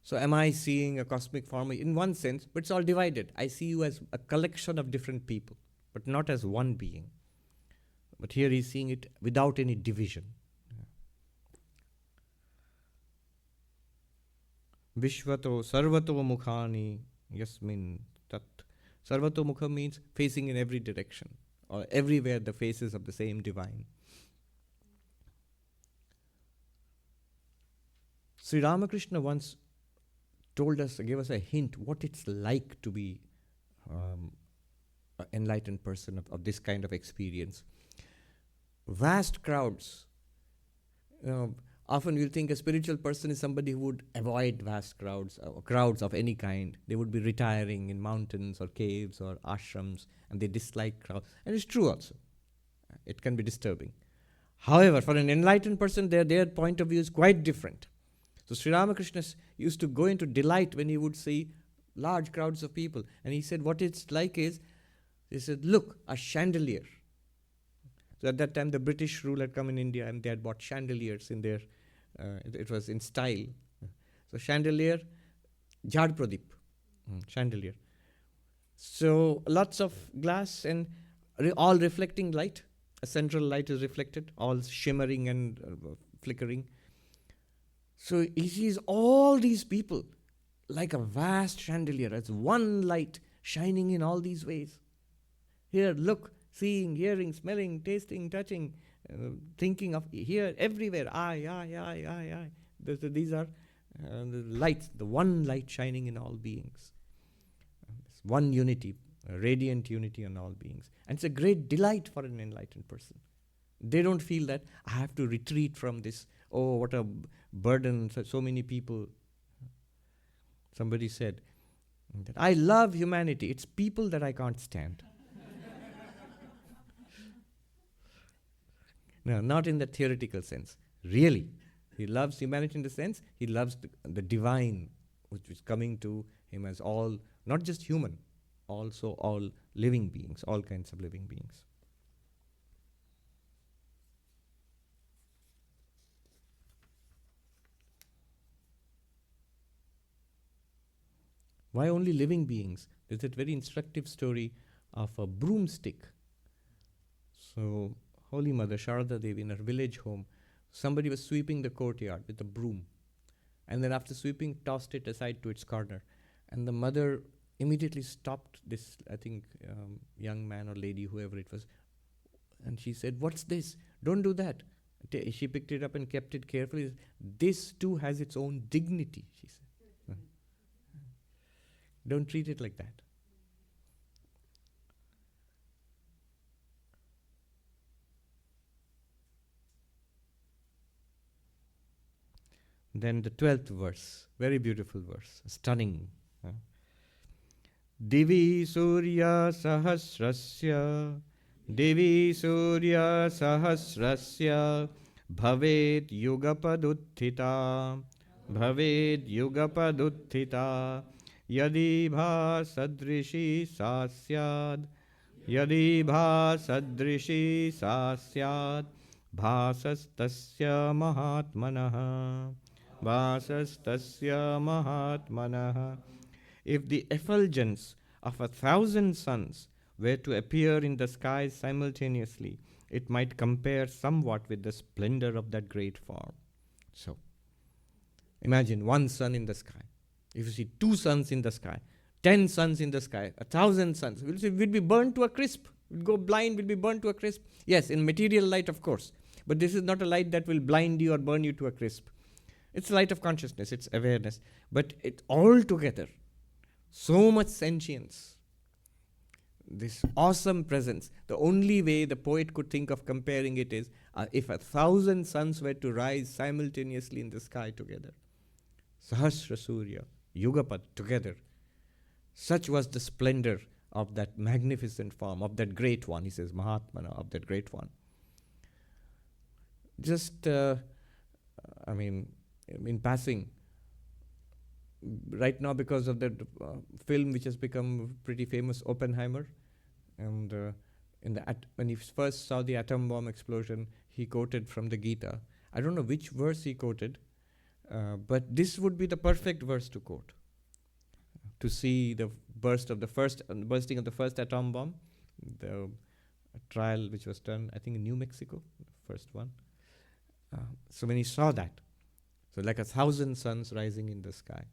So am I seeing a cosmic form? In one sense, but it's all divided. I see you as a collection of different people, but not as one being. But here he's seeing it without any division. Vishvato sarvato mukhani yasmin tat. Sarvato mukha means facing in every direction, or everywhere the faces of the same divine. Sri Ramakrishna once told us, gave us a hint what it's like to be an enlightened person of this kind of experience. Vast crowds. Often we'll think a spiritual person is somebody who would avoid vast crowds, or crowds of any kind. They would be retiring in mountains or caves or ashrams, and they dislike crowds. And it's true also. It can be disturbing. However, for an enlightened person, their point of view is quite different. So Sri Ramakrishna used to go into delight when he would see large crowds of people. And he said, what it's like is, he said, look, a chandelier. So at that time, the British rule had come in India, and they had bought chandeliers in their, it was in style. So chandelier, Jhad Pradip, chandelier. So lots of glass and all reflecting light. A central light is reflected, all shimmering and flickering. So he sees all these people like a vast chandelier. It's one light shining in all these ways. Here, look, seeing, hearing, smelling, tasting, touching, thinking of here, everywhere. I. These are the lights, the one light shining in all beings. This one unity, a radiant unity in all beings. And it's a great delight for an enlightened person. They don't feel that I have to retreat from this. Oh, what a burden, so many people. Somebody said that I love humanity. It's people that I can't stand. No, not in the theoretical sense. Really. He loves humanity in the sense he loves the divine, which is coming to him as all, not just human, also all living beings, all kinds of living beings. Why only living beings? There's that very instructive story of a broomstick. So, Holy Mother Sharada Devi in her village home, somebody was sweeping the courtyard with a broom. And then after sweeping, tossed it aside to its corner. And the mother immediately stopped this, I think, young man or lady, whoever it was. And she said, "What's this? Don't do that." She picked it up and kept it carefully. "This too has its own dignity," she said. Don't treat it like that. Then the 12th verse, very beautiful verse, stunning. Divi Surya Sahasrasya, Divi Surya Sahasrasya, Bhaved Yugapaduttita, Bhaved Yugapaduttita, Yadi bhasadrishi sasyad, Yadi bhasadrishi sasyad, Bhasastasya mahatmanaha, Bhasastasya mahatmanaha. If the effulgence of 1,000 suns were to appear in the skies simultaneously, it might compare somewhat with the splendor of that great form. So, imagine one sun in the sky. If you see 2 suns in the sky, 10 suns in the sky, 1,000 suns, we'll be burned to a crisp. We'll go blind, we'll be burned to a crisp. Yes, in material light, of course. But this is not a light that will blind you or burn you to a crisp. It's light of consciousness, it's awareness. But it all together, so much sentience, this awesome presence. The only way the poet could think of comparing it is if 1,000 suns were to rise simultaneously in the sky together. Sahasra Surya, Yugapad, together. Such was the splendor of that magnificent form, of that great one, he says, Mahatmana, of that great one. Just, in passing, right now because of that film which has become pretty famous, Oppenheimer, and when he first saw the atom bomb explosion, he quoted from the Gita. I don't know which verse he quoted, but this would be the perfect verse to quote. To see the bursting of the first atom bomb, the trial which was done, I think in New Mexico, the first one. So when he saw that, so like 1,000 suns rising in the sky.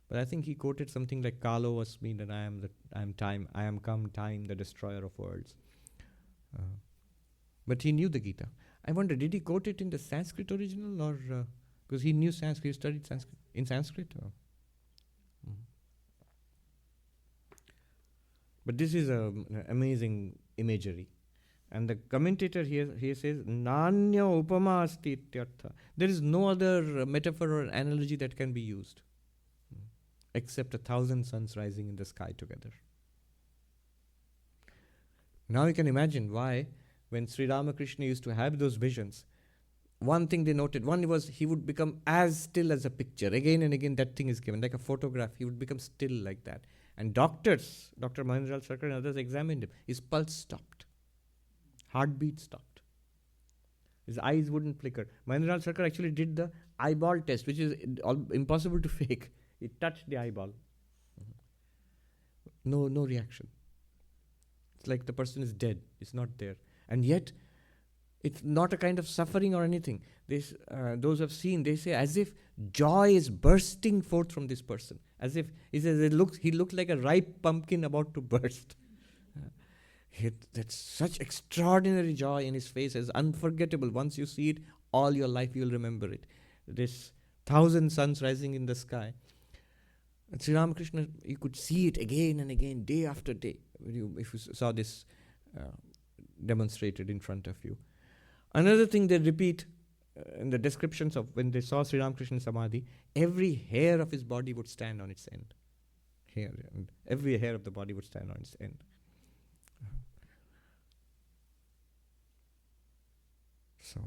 But I think he quoted something like Kalo Asmi, that I am come time, the destroyer of worlds. But he knew the Gita. I wonder, did he quote it in the Sanskrit original, or because he knew Sanskrit, he studied Sanskrit in Sanskrit? But this is an amazing imagery. And the commentator here says, Nanya upama asti ityartha. There is no other metaphor or analogy that can be used except 1,000 suns rising in the sky together. Now you can imagine why, when Sri Ramakrishna used to have those visions, one thing they noted, one was he would become as still as a picture. Again and again that thing is given, like a photograph, he would become still like that. And doctors, Dr. Mahendralal Sarkar and others examined him. His pulse stopped. Heartbeat stopped. His eyes wouldn't flicker. Mahendralal Sarkar actually did the eyeball test, which is impossible to fake. He touched the eyeball. No reaction. It's like the person is dead. It's not there. And yet, It's not a kind of suffering or anything. Those who have seen, they say as if joy is bursting forth from this person. As if, he says, he looked like a ripe pumpkin about to burst. That's such extraordinary joy in his face, is unforgettable. Once you see it, all your life you'll remember it. This 1,000 suns rising in the sky. And Sri Ramakrishna, you could see it again and again, day after day, if you saw this demonstrated in front of you. Another thing they repeat in the descriptions of when they saw Sri Ramakrishna Samadhi, every hair of his body would stand on its end. And every hair of the body would stand on its end. So,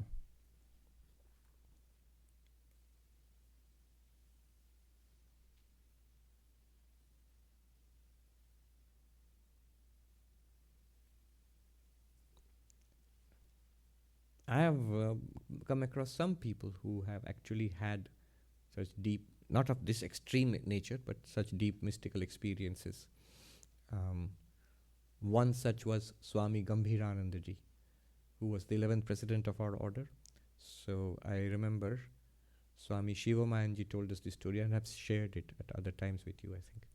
I have come across some people who have actually had such deep, not of this extreme nature, but such deep mystical experiences. One such was Swami Gambhirananda ji, who was the 11th president of our order. So I remember Swami Shivamayanji told us this story, and I've shared it at other times with you, I think.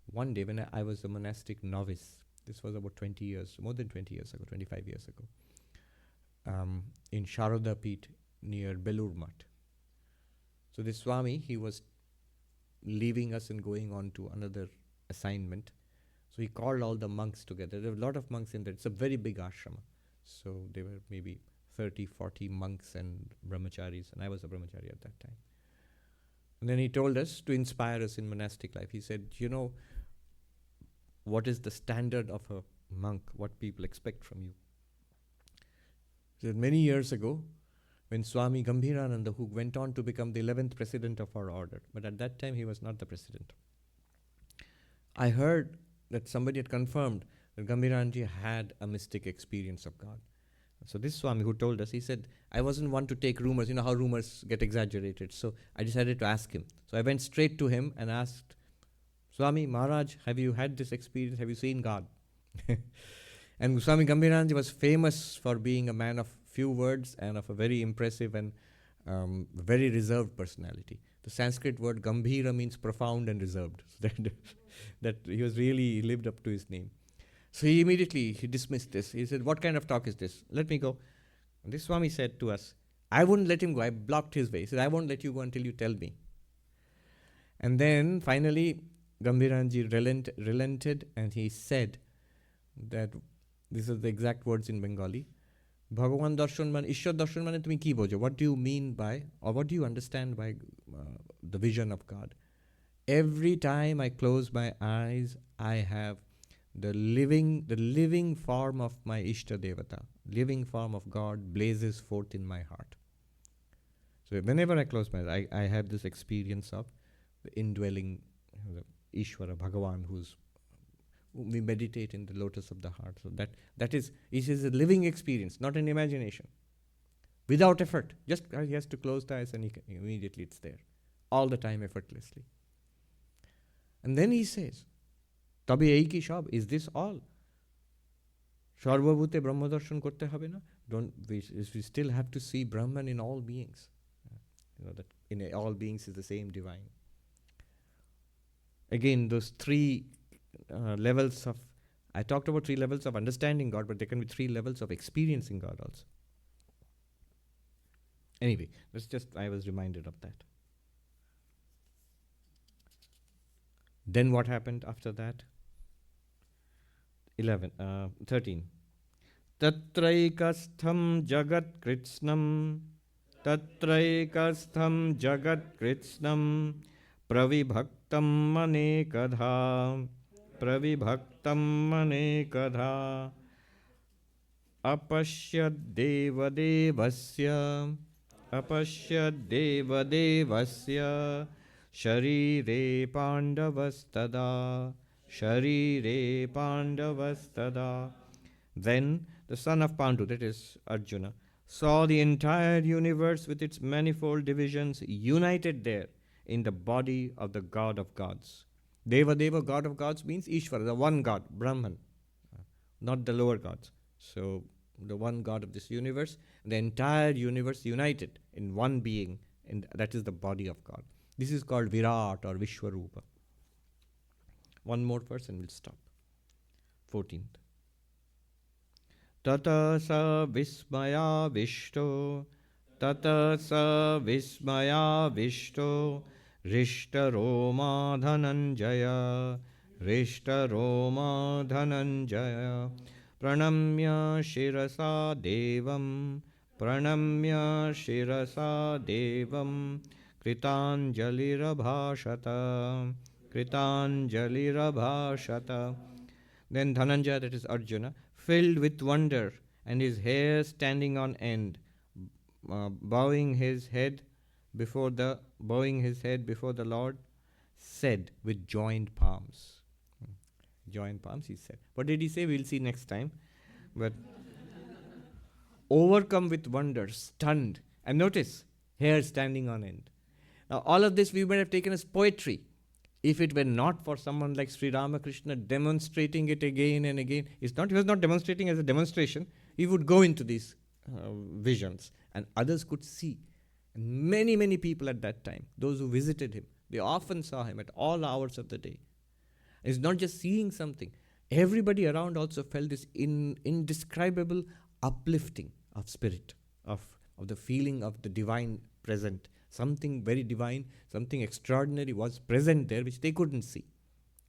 One day when I was a monastic novice, this was about 20 years, more than 20 years ago, 25 years ago, in Sharada Peeth near Belur Math. So this Swami, he was leaving us and going on to another assignment. So he called all the monks together. There were a lot of monks in there. It's a very big ashrama. So there were maybe 30, 40 monks and brahmacharis, and I was a brahmachari at that time. And then he told us, to inspire us in monastic life, he said, you know, what is the standard of a monk, what people expect from you? He said, many years ago, when Swami Gambhirananda, who went on to become the 11th president of our order, but at that time he was not the president, I heard that somebody had confirmed that Gambhirananda had a mystic experience of God. So this Swami who told us, he said, I wasn't one to take rumors. You know how rumors get exaggerated. So I decided to ask him. So I went straight to him and asked, Swami Maharaj, have you had this experience? Have you seen God? And Swami Gambhirananda was famous for being a man of few words and of a very impressive and very reserved personality. The Sanskrit word Gambhira means profound and reserved. So that he was really lived up to his name. So he dismissed this. He said, what kind of talk is this? Let me go. And this Swami said to us, I wouldn't let him go. I blocked his way. He said, I won't let you go until you tell me. And then finally, Gambhiranji relented, and he said that, these are the exact words in Bengali, Bhagavan darshan man, Ishwar darshan mane tumi ki bojo? What do you mean by, or what do you understand by the vision of God? Every time I close my eyes, I have the living form of my Ishta Devata, living form of God blazes forth in my heart. So whenever I close my eyes, I have this experience of the indwelling the Ishvara, Bhagavan, whom we meditate in the lotus of the heart. So that is a living experience, not an imagination. Without effort. Just he has to close the eyes and immediately it's there. All the time, effortlessly. And then he says, Tabe ei ki shab, is this all? Sarvabhute Brahma darshan korte hobe na? We still have to see Brahman in all beings. That in all beings is the same divine. Again, those three levels of, I talked about 3 levels of understanding God, but there can be 3 levels of experiencing God also. Anyway, I was reminded of that. Then what happened after that? 13. Tatraikastham jagat kritsnam pravibhaktam mane kadha apashyad devadevasya sharire pandavastada. Then the son of Pandu, that is Arjuna, saw the entire universe with its manifold divisions united there in the body of the God of gods. Deva, God of gods means Ishvara, the one God, Brahman, not the lower gods. So the one God of this universe, the entire universe united in one being, and that is the body of God. This is called Virat or Vishwarupa. One more verse and we'll stop. 14th. Tata sa vismaya vishto, tata sa vismaya vishto, rishta roma dhananjaya, rishta roma dhananjaya, pranamya shirasa devam, pranamya shirasa devam, kritanjalirabhashata, kritanjalirabhashata. Then Dhananjaya, that is Arjuna, filled with wonder and his hair standing on end, bowing his head before the Lord, said with joined palms. Joined palms, he said. What did he say? We'll see next time. But overcome with wonder, stunned. And notice, hair standing on end. Now all of this we might have taken as poetry. If it were not for someone like Sri Ramakrishna demonstrating it again and again, he was not demonstrating as a demonstration. He would go into these visions and others could see. And many, many people at that time, those who visited him, they often saw him at all hours of the day. It's not just seeing something. Everybody around also felt this indescribable uplifting of spirit, of the feeling of the divine present. Something very divine, something extraordinary was present there which they couldn't see.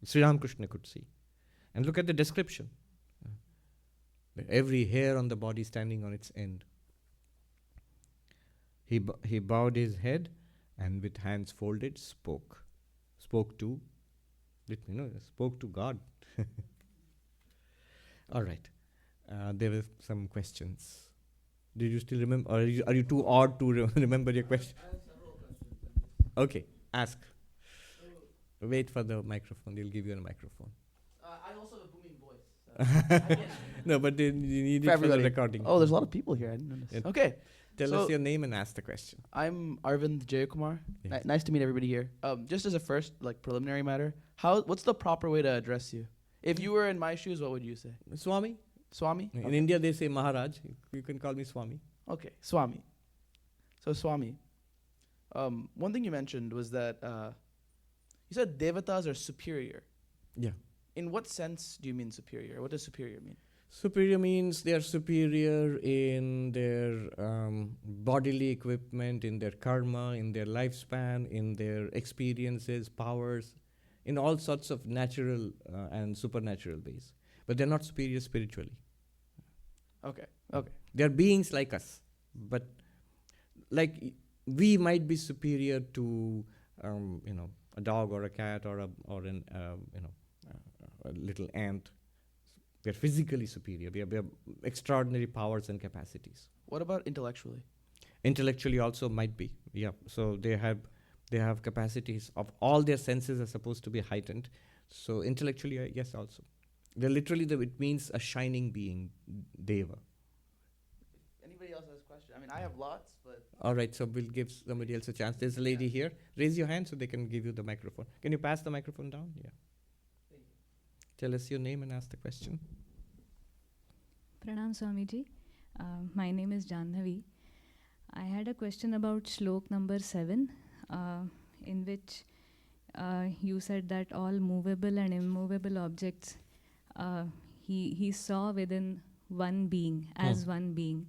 Sri Ramakrishna could see. And look at the description. Every hair on the body standing on its end. He bowed his head and with hands folded spoke. Spoke to God. All right. There were some questions. Did you still remember? Or are you too odd to remember your question? Okay, ask. Wait for the microphone. They'll give you a microphone. I also have a booming voice. No, but you need it for the recording. Oh, there's a lot of people here. I didn't notice. Okay. Tell us your name and ask the question. I'm Arvind Jayakumar. Yes. Nice to meet everybody here. Just as a first, preliminary matter, what's the proper way to address you? If you were in my shoes, what would you say? Swami. Swami? In India, they say Maharaj. You can call me Swami. Okay, Swami. So Swami, one thing you mentioned was that you said devatas are superior. Yeah. In what sense do you mean superior? What does superior mean? Superior means they are superior in their bodily equipment, in their karma, in their lifespan, in their experiences, powers, in all sorts of natural and supernatural ways. But they're not superior spiritually. Okay. They're beings like us. But like we might be superior to, a dog or a cat or a little ant. We are physically superior. We have extraordinary powers and capacities. What about intellectually? Intellectually also might be. Yeah. So they have capacities of all their senses are supposed to be heightened. So intellectually, yes, also. They're literally it means a shining being, deva. Anybody else has a question? I mean, I have lots, but... All right, so we'll give somebody else a chance. There's a lady here. Raise your hand so they can give you the microphone. Can you pass the microphone down? Yeah. Thank you. Tell us your name and ask the question. Pranam Swamiji. My name is Janhavi. I had a question about shlok number 7, in which you said that all movable and immovable objects he saw within one being, as one being.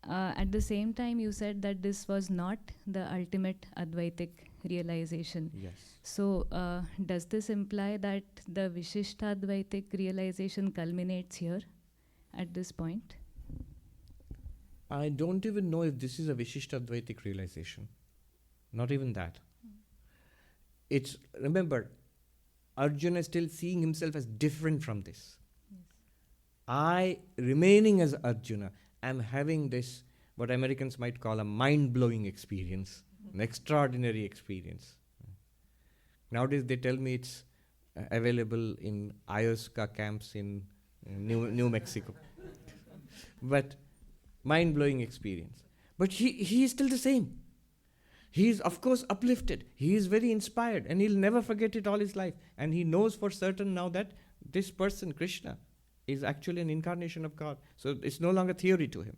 At the same time, you said that this was not the ultimate Advaitic realization. Yes. So, does this imply that the Vishishtadvaitic realization culminates here, at this point? I don't even know if this is a Vishishtadvaitic realization. Not even that. It's, remember, Arjuna is still seeing himself as different from this. Yes. I, remaining as Arjuna, am having this, what Americans might call a mind-blowing experience, an extraordinary experience. Nowadays they tell me it's available in ayahuasca camps in New Mexico. But mind-blowing experience. But he is still the same. He is, of course, uplifted. He is very inspired and he'll never forget it all his life. And he knows for certain now that this person, Krishna, is actually an incarnation of God. So it's no longer theory to him.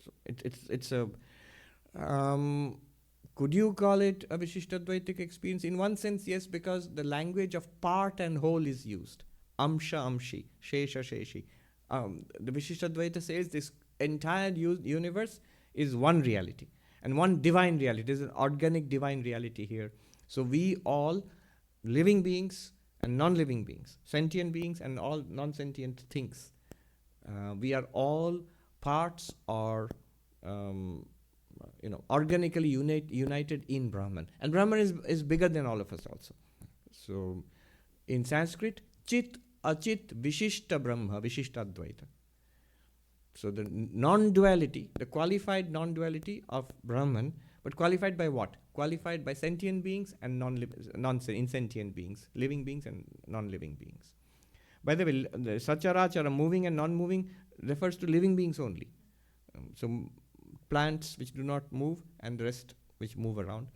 So it's a could you call it a Vishishtadvaitic experience? In one sense, yes, because the language of part and whole is used. Amsha amshi, shesha sheshi. The Vishishtadvaita says this entire universe is one reality and one divine reality. There's an organic divine reality here. So we all, living beings and non-living beings, sentient beings and all non-sentient things, we are all parts or organically united in Brahman. And Brahman is bigger than all of us also. So in Sanskrit, chit achit vishishta brahma, vishishtadvaita. So the non-duality, the qualified non-duality of Brahman, but qualified by what? Qualified by sentient beings and insentient beings, living beings and non-living beings. By the way, the sacharachara, moving and non-moving, refers to living beings only. So plants which do not move and the rest which move around.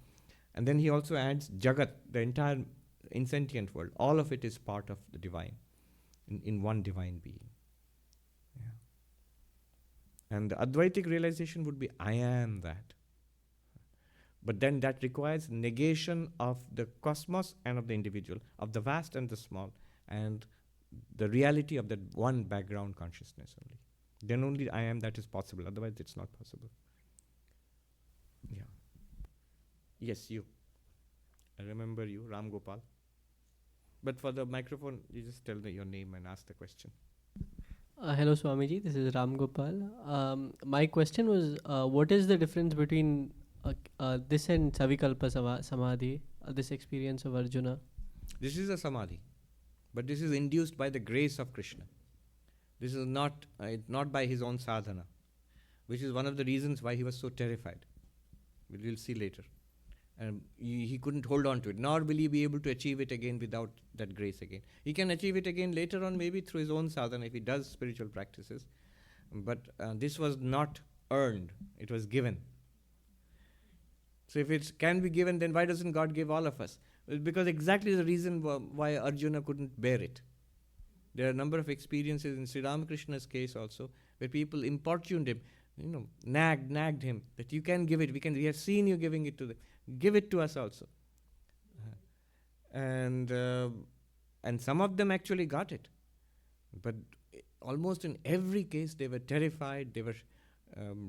And then he also adds Jagat, the entire insentient world. All of it is part of the divine, in one divine being. Yeah. And the Advaitic realization would be, I am that. But then that requires negation of the cosmos and of the individual, of the vast and the small, and the reality of that one background consciousness only. Then only I am that is possible, otherwise it's not possible. Yeah. Yes, you. I remember you, Ram Gopal. But for the microphone, you just tell your name and ask the question. Hello Swamiji, this is Ram Gopal. My question was, what is the difference between this and Savikalpa Samadhi, this experience of Arjuna? This is a Samadhi, but this is induced by the grace of Krishna. This is not by his own sadhana, which is one of the reasons why he was so terrified. We'll see later. And he couldn't hold on to it, nor will he be able to achieve it again without that grace again. He can achieve it again later on, maybe through his own sadhana, if he does spiritual practices. But this was not earned, it was given. So if it can be given, then why doesn't God give all of us? It's because exactly the reason why Arjuna couldn't bear it. There are a number of experiences in Sri Ramakrishna's case also, where people importuned him, nagged him, that you can give it, we have seen you giving it to them, give it to us also. And some of them actually got it. But almost in every case they were terrified, they were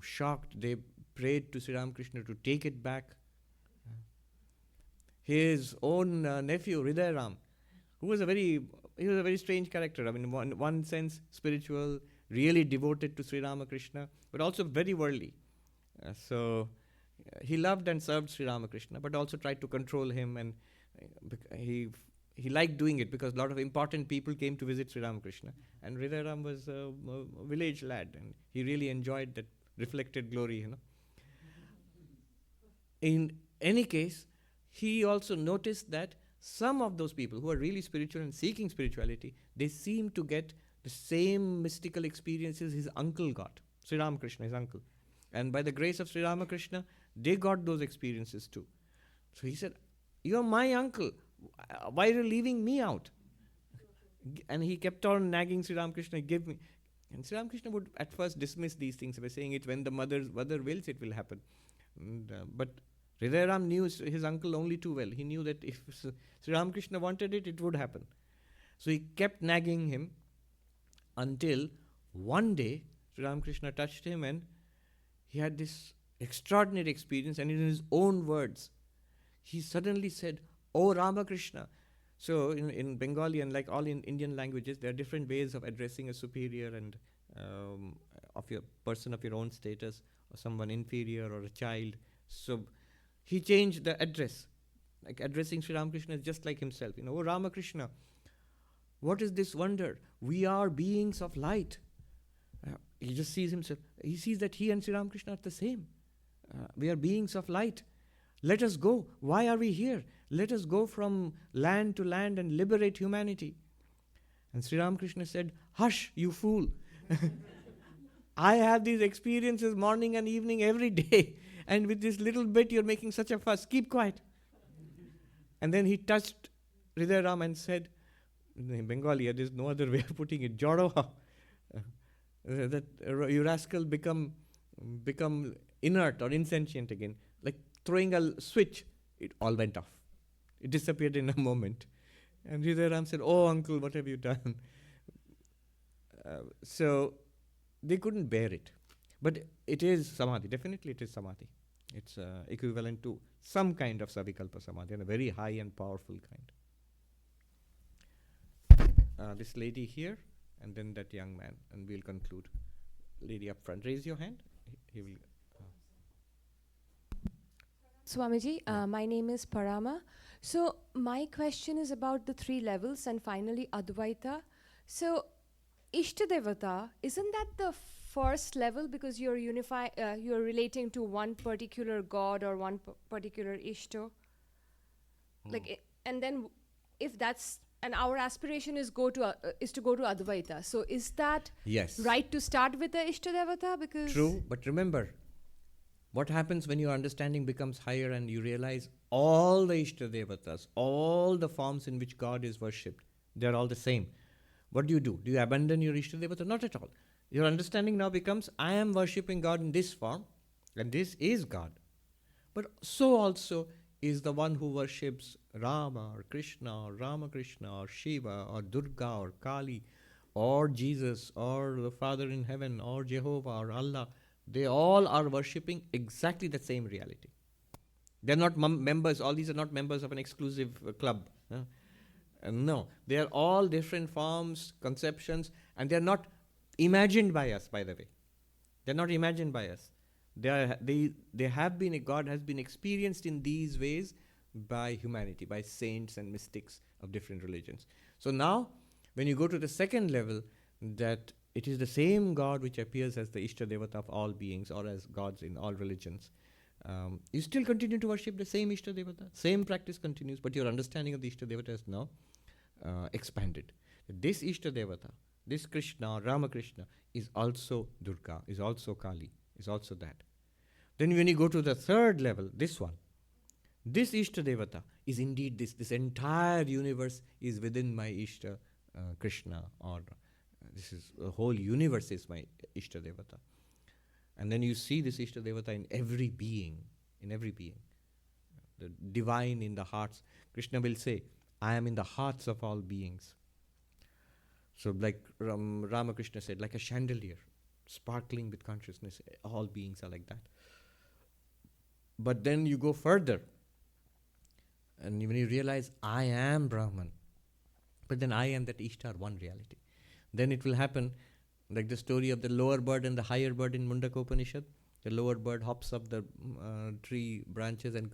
shocked, they prayed to Sri Ramakrishna to take it back. His own nephew, Hriday Ram, he was a very strange character. I mean, in one sense, spiritual, really devoted to Sri Ramakrishna, but also very worldly. So he loved and served Sri Ramakrishna, but also tried to control him, and he liked doing it because a lot of important people came to visit Sri Ramakrishna. And Hriday Ram was a village lad, and he really enjoyed that reflected glory, In any case, he also noticed that some of those people who are really spiritual and seeking spirituality, they seem to get the same mystical experiences his uncle got, Sri Ramakrishna, his uncle. And by the grace of Sri Ramakrishna, they got those experiences too. So he said, "You are my uncle. Why are you leaving me out?" And he kept on nagging Sri Ramakrishna, "Give me." And Sri Ramakrishna would at first dismiss these things by saying, "It when the mother wills, it will happen." But Hriday Ram knew his uncle only too well. He knew that if Sri Ramakrishna wanted it, it would happen. So he kept nagging him until one day Sri Ramakrishna touched him and he had this extraordinary experience, and in his own words, he suddenly said, "Oh Ramakrishna." So in Bengali and like all in Indian languages, there are different ways of addressing a superior and of your person of your own status, or someone inferior or a child. So he changed the address, like addressing Sri Ramakrishna as just like himself. "Oh Ramakrishna, what is this wonder? We are beings of light." He just sees himself. He sees that he and Sri Ramakrishna are the same. We are beings of light. Let us go. Why are we here? Let us go from land to land and liberate humanity. And Sri Ramakrishna said, "Hush, you fool. I have these experiences morning and evening every day. And with this little bit, you're making such a fuss. Keep quiet." And then he touched Hriday Ram and said, in Bengali, there's no other way of putting it. Joro. You rascal become inert or insentient again. Like throwing a switch, it all went off. It disappeared in a moment. And Hridaya Ram said, "Oh, uncle, what have you done?" So they couldn't bear it. But it is samadhi. Definitely it is samadhi. It's equivalent to some kind of savikalpa samadhi, and a very high and powerful kind. This lady here, and then that young man, and we'll conclude. Lady up front, raise your hand. He will. Swamiji, my name is Parama. So my question is about the three levels and finally Advaita. So Ishtadevata, isn't that the first level because you're you're relating to one particular god or one particular Ishta? And then if that's, and our aspiration is to go to Advaita. So is that right to start with the Ishtadevata? Because true, but remember, what happens when your understanding becomes higher and you realize all the Ishtadevatas, all the forms in which God is worshipped, they're all the same. What do? Do you abandon your Ishtadevata? Not at all. Your understanding now becomes, I am worshipping God in this form, and this is God. But so also is the one who worships Rama or Krishna or Ramakrishna or Shiva or Durga or Kali or Jesus or the Father in heaven or Jehovah or Allah. They all are worshipping exactly the same reality. They're not members, all these are not members of an exclusive club. No, they are all different forms, conceptions, and they're not imagined by us, by the way. They're not imagined by us. They have been, God has been experienced in these ways by humanity, by saints and mystics of different religions. So now, when you go to the second level, that it is the same God which appears as the Ishtadevata of all beings or as gods in all religions. You still continue to worship the same Ishtadevata, same practice continues, but your understanding of the Ishtadevata is now expanded. This Ishtadevata, this Krishna, Ramakrishna, is also Durga, is also Kali, is also that. Then when you go to the third level, this one, this Ishtadevata is indeed this. This entire universe is within my Ishta Krishna, or this is the whole universe is my Ishtadevata. And then you see this Ishtadevata in every being, the divine in the hearts. Krishna will say, I am in the hearts of all beings. So like Ramakrishna said, like a chandelier, sparkling with consciousness, all beings are like that. But then you go further, and when you realize, I am Brahman, but then I am that Ishtar, one reality. Then it will happen, like the story of the lower bird and the higher bird in Mundaka Upanishad. The lower bird hops up the tree branches and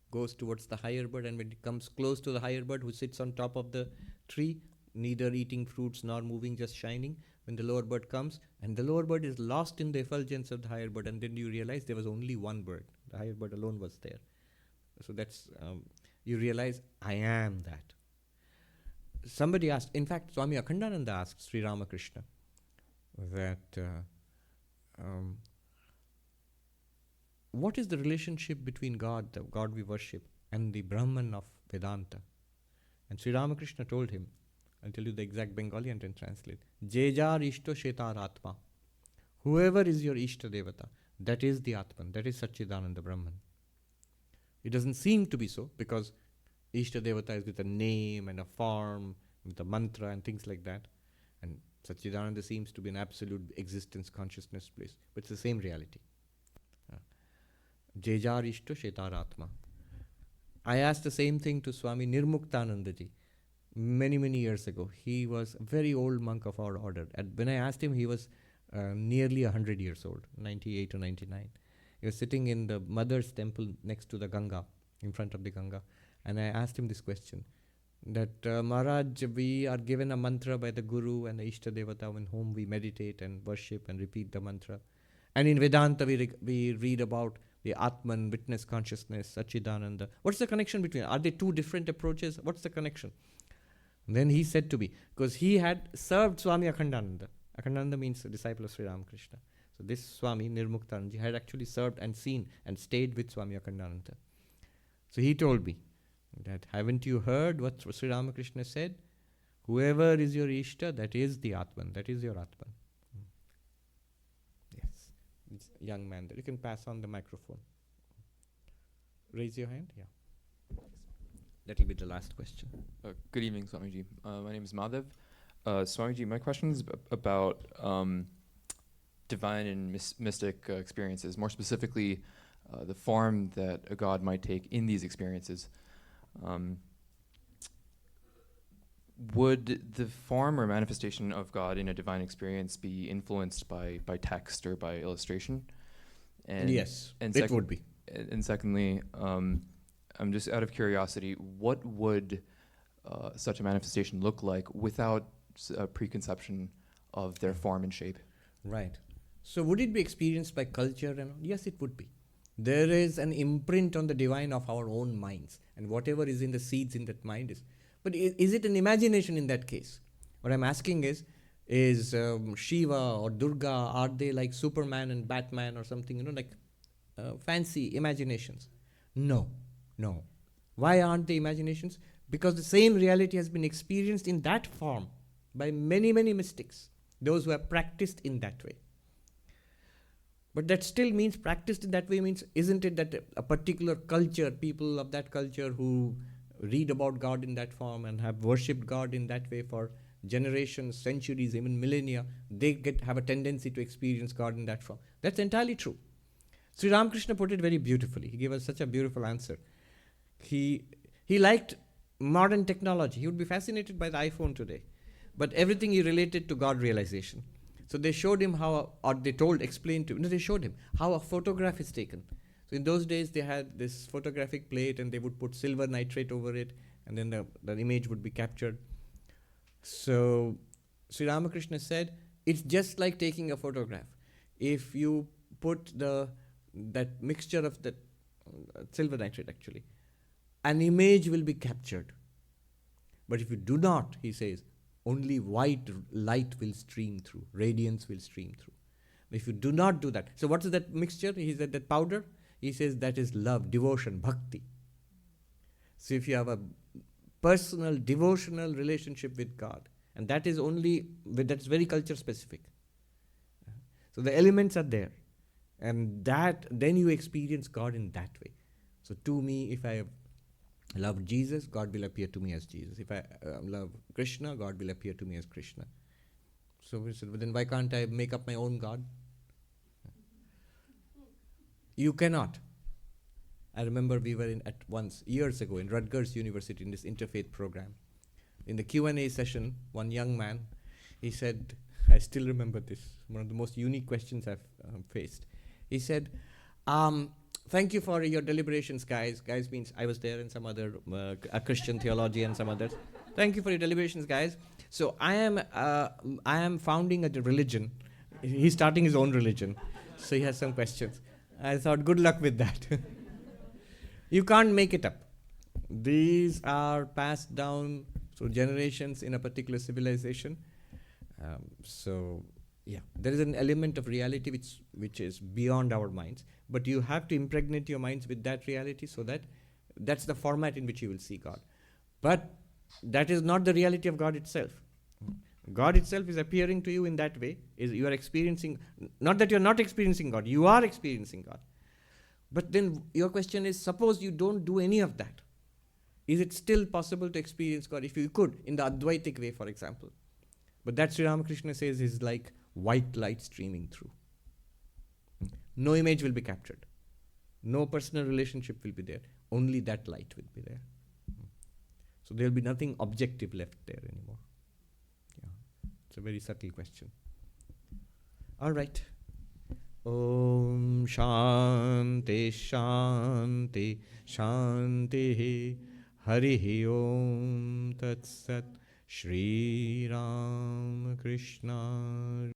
goes towards the higher bird, and when it comes close to the higher bird who sits on top of the tree, neither eating fruits nor moving, just shining, when the lower bird comes, and the lower bird is lost in the effulgence of the higher bird, and then you realize there was only one bird. The higher bird alone was there. So that's, you realize, I am that. Somebody asked, in fact, Swami Akhandananda asked Sri Ramakrishna that what is the relationship between God, the God we worship, and the Brahman of Vedanta? And Sri Ramakrishna told him, I'll tell you the exact Bengali and then translate. Jejar ishto shetar atma. Whoever is your Ishta Devata, that is the Atman, that is Satchidananda Brahman. It doesn't seem to be so, because Ishta Devata is with a name and a form, with a mantra and things like that. And Satchidananda seems to be an absolute existence, consciousness place. But it's the same reality. Jejar ishto shetar atma. I asked the same thing to Swami Nirmuktanandaji many, many years ago. He was a very old monk of our order. And when I asked him, he was nearly 100 years old, 98 or 99. He was sitting in the mother's temple next to the Ganga, in front of the Ganga. And I asked him this question, that Maharaj, we are given a mantra by the Guru and the Ishta Devata in whom we meditate and worship and repeat the mantra. And in Vedanta, we read about the Atman, witness consciousness, Satchidananda. What's the connection between? Are they two different approaches? What's the connection? And then he said to me, because he had served Swami Akhandananda. Akhandananda means a disciple of Sri Ramakrishna. So this Swami Nirmuktanandaji had actually served and seen and stayed with Swami Akhandananda. So he told me that, haven't you heard what Sri Ramakrishna said? Whoever is your Ishta, that is the Atman, that is your Atman. Yes. It's a young man there. You can pass on the microphone. Raise your hand. Yeah. That will be the last question. Good evening, Swamiji. My name is Madhav. Swamiji, my question is about divine and mystic experiences, more specifically the form that a god might take in these experiences. Would the form or manifestation of God in a divine experience be influenced by text or by illustration? And yes, and it would be. And secondly, I'm just out of curiosity, what would such a manifestation look like without a preconception of their form and shape? Right. So would it be experienced by culture? And yes, it would be. There is an imprint on the divine of our own minds, and whatever is in the seeds in that mind is. But is it an imagination in that case? What I'm asking is Shiva or Durga, are they like Superman and Batman or something, like fancy imaginations? No. Why aren't they imaginations? Because the same reality has been experienced in that form by many, many mystics, those who have practiced in that way. But that still means practiced in that way means, isn't it that a particular culture, people of that culture who read about God in that form and have worshipped God in that way for generations, centuries, even millennia, they have a tendency to experience God in that form. That's entirely true. Sri Ramakrishna put it very beautifully. He gave us such a beautiful answer. He liked modern technology. He would be fascinated by the iPhone today. But everything he related to God realization. So they showed him how, or they explained to him, they showed him how a photograph is taken. So in those days they had this photographic plate and they would put silver nitrate over it and then the image would be captured. So Sri Ramakrishna said, it's just like taking a photograph. If you put that mixture of that silver nitrate actually, an image will be captured. But if you do not, he says, only white light will stream through, radiance will stream through. If you do not do that, so what is that mixture? He said that powder, he says that is love, devotion, bhakti. So if you have a personal, devotional relationship with God, and that is that's very culture specific. So the elements are there. And then you experience God in that way. So to me, if I love Jesus, God will appear to me as Jesus. If I love Krishna, God will appear to me as Krishna. So we said, well, then why can't I make up my own God? You cannot. I remember we were years ago in Rutgers University in this interfaith program. In the Q&A session, one young man, he said, I still remember this, one of the most unique questions I've faced. He said, thank you for your deliberations, guys. Guys means I was there and some other Christian theology and some others. Thank you for your deliberations, guys. So I am founding a religion. He's starting his own religion. So he has some questions. I thought, good luck with that. You can't make it up. These are passed down through generations in a particular civilization. There is an element of reality which is beyond our minds. But you have to impregnate your minds with that reality so that's the format in which you will see God. But that is not the reality of God itself. God itself is appearing to you in that way. You are experiencing, not that you are not experiencing God, you are experiencing God. But then your question is, suppose you don't do any of that. Is it still possible to experience God? If you could, in the Advaitic way, for example. But that Sri Ramakrishna says is like white light streaming through. No image will be captured. No personal relationship will be there. Only that light will be there. So there will be nothing objective left there anymore. Yeah. It's a very subtle question. All right. Om Shanti Shanti Shanti Harihi Om Tat Sat Shri Ram Krishna